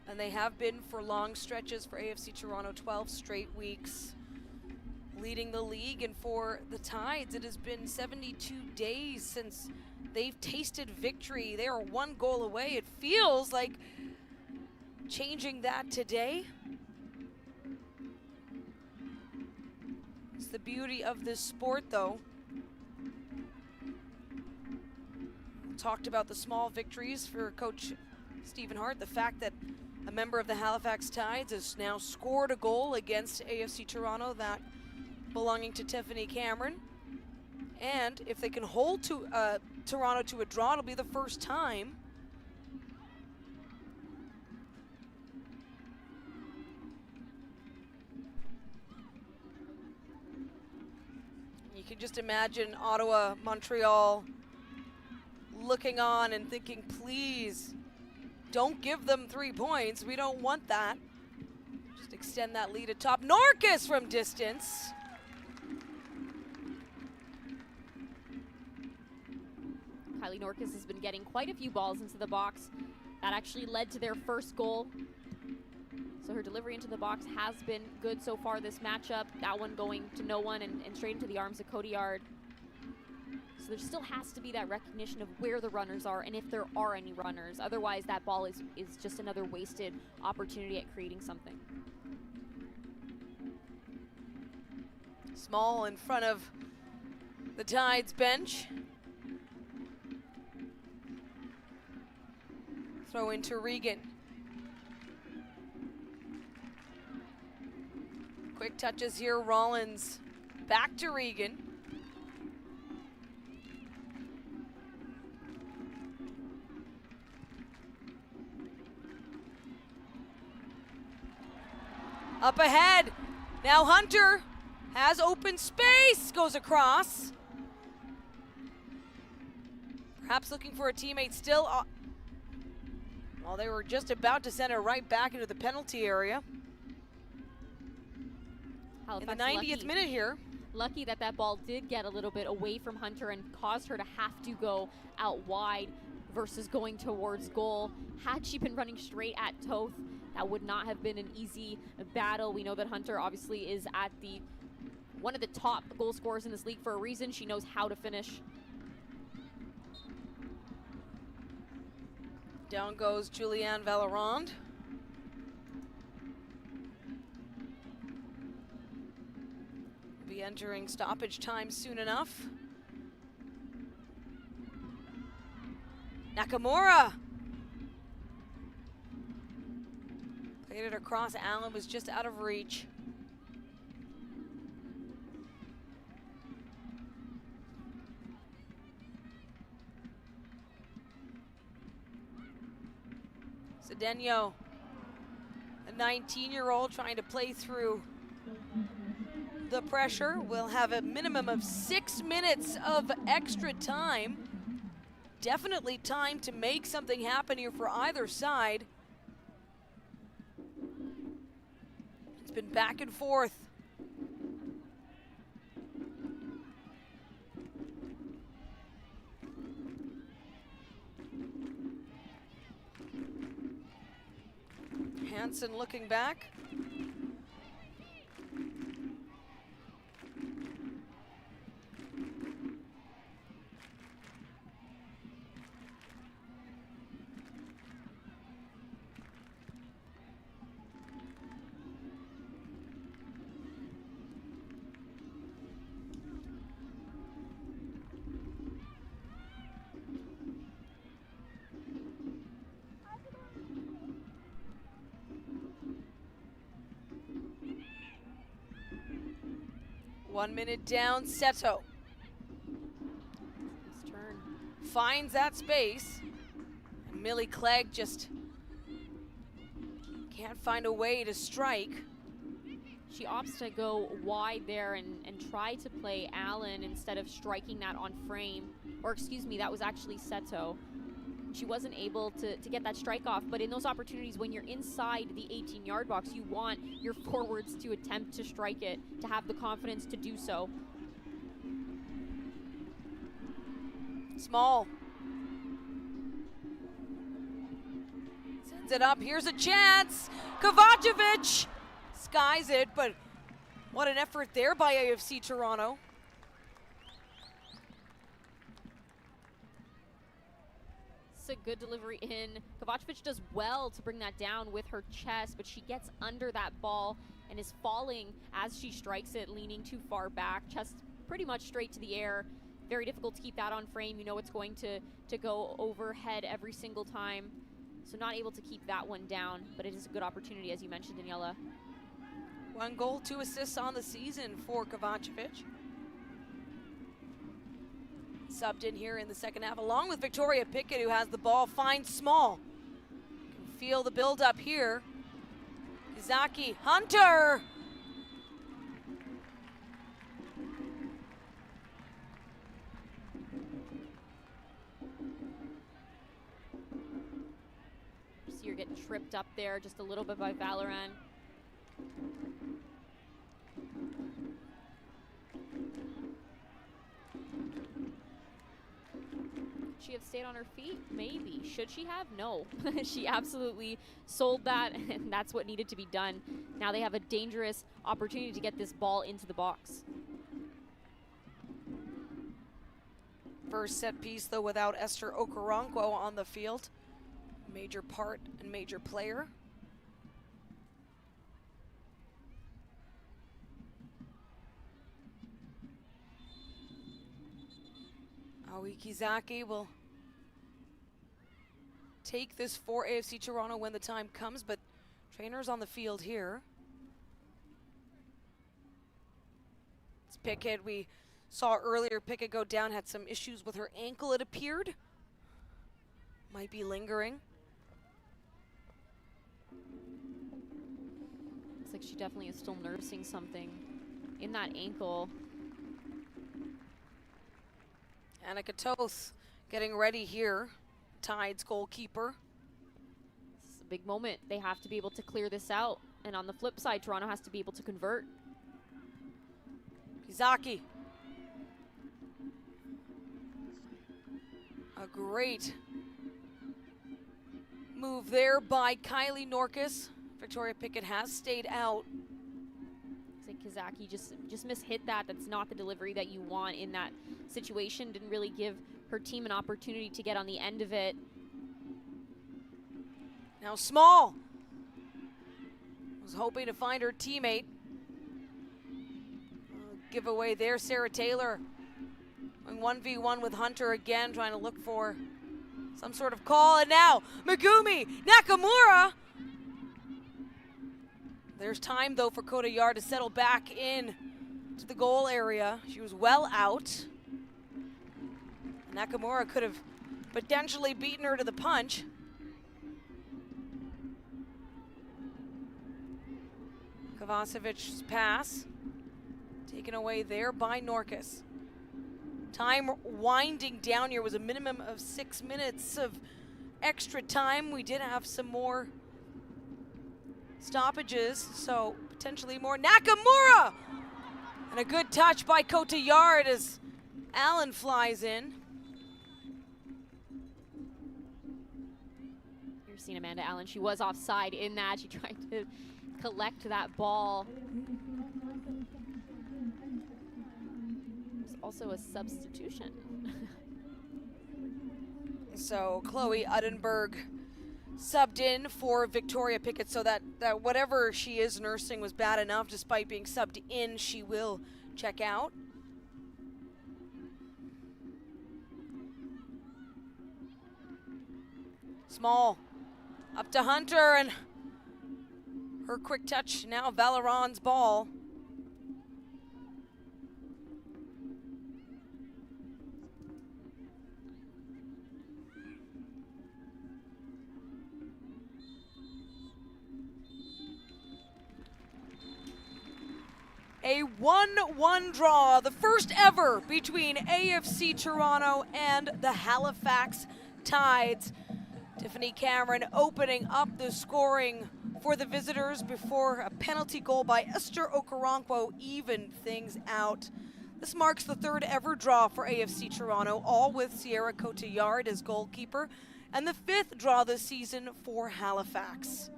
and they have been for long stretches for AFC Toronto, 12 straight weeks, leading the league. And for the Tides, it has been 72 days since they've tasted victory. They are 1 goal away. It feels like changing that today. It's the beauty of this sport, though. We talked about the small victories for Coach Stephen Hart, the fact that a member of the Halifax Tides has now scored a goal against AFC Toronto, that belonging to Tiffany Cameron. And if they can hold Toronto to a draw, it'll be the first time can just imagine Ottawa, Montreal looking on and thinking, please don't give them 3 points. We don't want that. Just extend that lead atop. Norcus from distance. Kylie Norcus has been getting quite a few balls into the box. That actually led to their first goal. So her delivery into the box has been good so far this matchup. That one going to no one and straight into the arms of Cotillard. So there still has to be that recognition of where the runners are and if there are any runners. Otherwise, that ball is just another wasted opportunity at creating something. Small in front of the Tide's bench. Throw into Regan. Quick touches here, Rollins. Back to Regan. Up ahead. Now Hunter has open space. Goes across. Perhaps looking for a teammate still. Well, they were just about to send it right back into the penalty area. Halifax in the 90th minute here. Lucky that that ball did get a little bit away from Hunter and caused her to have to go out wide versus going towards goal. Had she been running straight at Toth, that would not have been an easy battle. We know that Hunter obviously is at one of the top goal scorers in this league for a reason. She knows how to finish. Down goes Julianne Vallerand. Be entering stoppage time soon enough. Nakamura. Played it across. Allen was just out of reach. Cedeno, a 19-year-old trying to play through the pressure, will have a minimum of 6 minutes of extra time. Definitely time to make something happen here for either side. It's been back and forth. Hansen looking back. One minute down, Seto. His turn. Finds that space. And Millie Clegg just can't find a way to strike. She opts to go wide there and try to play Allen instead of striking that on frame. Or excuse me, that was actually Seto. She wasn't able to get that strike off, but in those opportunities when you're inside the 18-yard box, you want your forwards to attempt to strike it, to have the confidence to do so. Small. Sends it up, here's a chance. Kovacevic skies it, but what an effort there by AFC Toronto. A good delivery in. Kovacevic does well to bring that down with her chest, but she gets under that ball and is falling as she strikes it, leaning too far back, chest pretty much straight to the air. Very difficult to keep that on frame. You know it's going to go overhead every single time. So not able to keep that one down, but it is a good opportunity, as you mentioned, Daniela. 1 goal, 2 assists on the season for Kovacevic. Subbed in here in the second half, along with Victoria Pickett, who has the ball, finds Small. Can feel the build-up here. Izaki, Hunter! tripped up there just a little bit by Valorant. Should she have stayed on her feet? Maybe. Should she have? No. She absolutely sold that, and that's what needed to be done. Now they have a dangerous opportunity to get this ball into the box. First set piece, though, without Esther Okoronkwo on the field. Major part and major player. Awikizaki will take this for AFC Toronto when the time comes, but trainers on the field here. It's Pickett. We saw earlier Pickett go down, had some issues with her ankle, it appeared. Might be lingering. Looks like she definitely is still nursing something in that ankle. Annika Toth getting ready here. Tide's goalkeeper. This is a big moment. They have to be able to clear this out. And on the flip side, Toronto has to be able to convert. Kizaki. A great move there by Kylie Norkus. Victoria Pickett has stayed out. Looks like Kizaki just mishit that. That's not the delivery that you want in that situation. Didn't really give her team an opportunity to get on the end of it. Now Small was hoping to find her teammate. Giveaway there, Sarah Taylor going 1v1 with Hunter again, trying to look for some sort of call. And now Megumi Nakamura. There's time though for Kotayar to settle back in to the goal area. She was well out. Nakamura could have potentially beaten her to the punch. Kovacevic's pass taken away there by Norkus. Time winding down here. Was a minimum of 6 minutes of extra time. We did have some more stoppages, so potentially more. Nakamura! And a good touch by Kotayar as Allen flies in. You're seeing Amanda Allen. She was offside in that. She tried to collect that ball. There's also a substitution. So Chloe Uddenberg subbed in for Victoria Pickett, so that whatever she is nursing was bad enough. Despite being subbed in, she will check out. Small up to Hunter, and her quick touch. Now Valoron's ball. A 1-1 draw, the first ever between AFC Toronto and the Halifax Tides. Tiffany Cameron opening up the scoring for the visitors before a penalty goal by Esther Okoronkwo evened things out. This marks the third ever draw for AFC Toronto, all with Sierra Cotillard as goalkeeper, and the fifth draw this season for Halifax.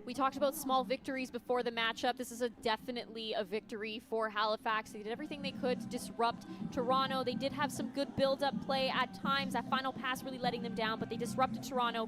We talked about small victories before the matchup. This is definitely a victory for Halifax. They did everything they could to disrupt Toronto. They did have some good build-up play at times. That final pass really letting them down, but they disrupted Toronto.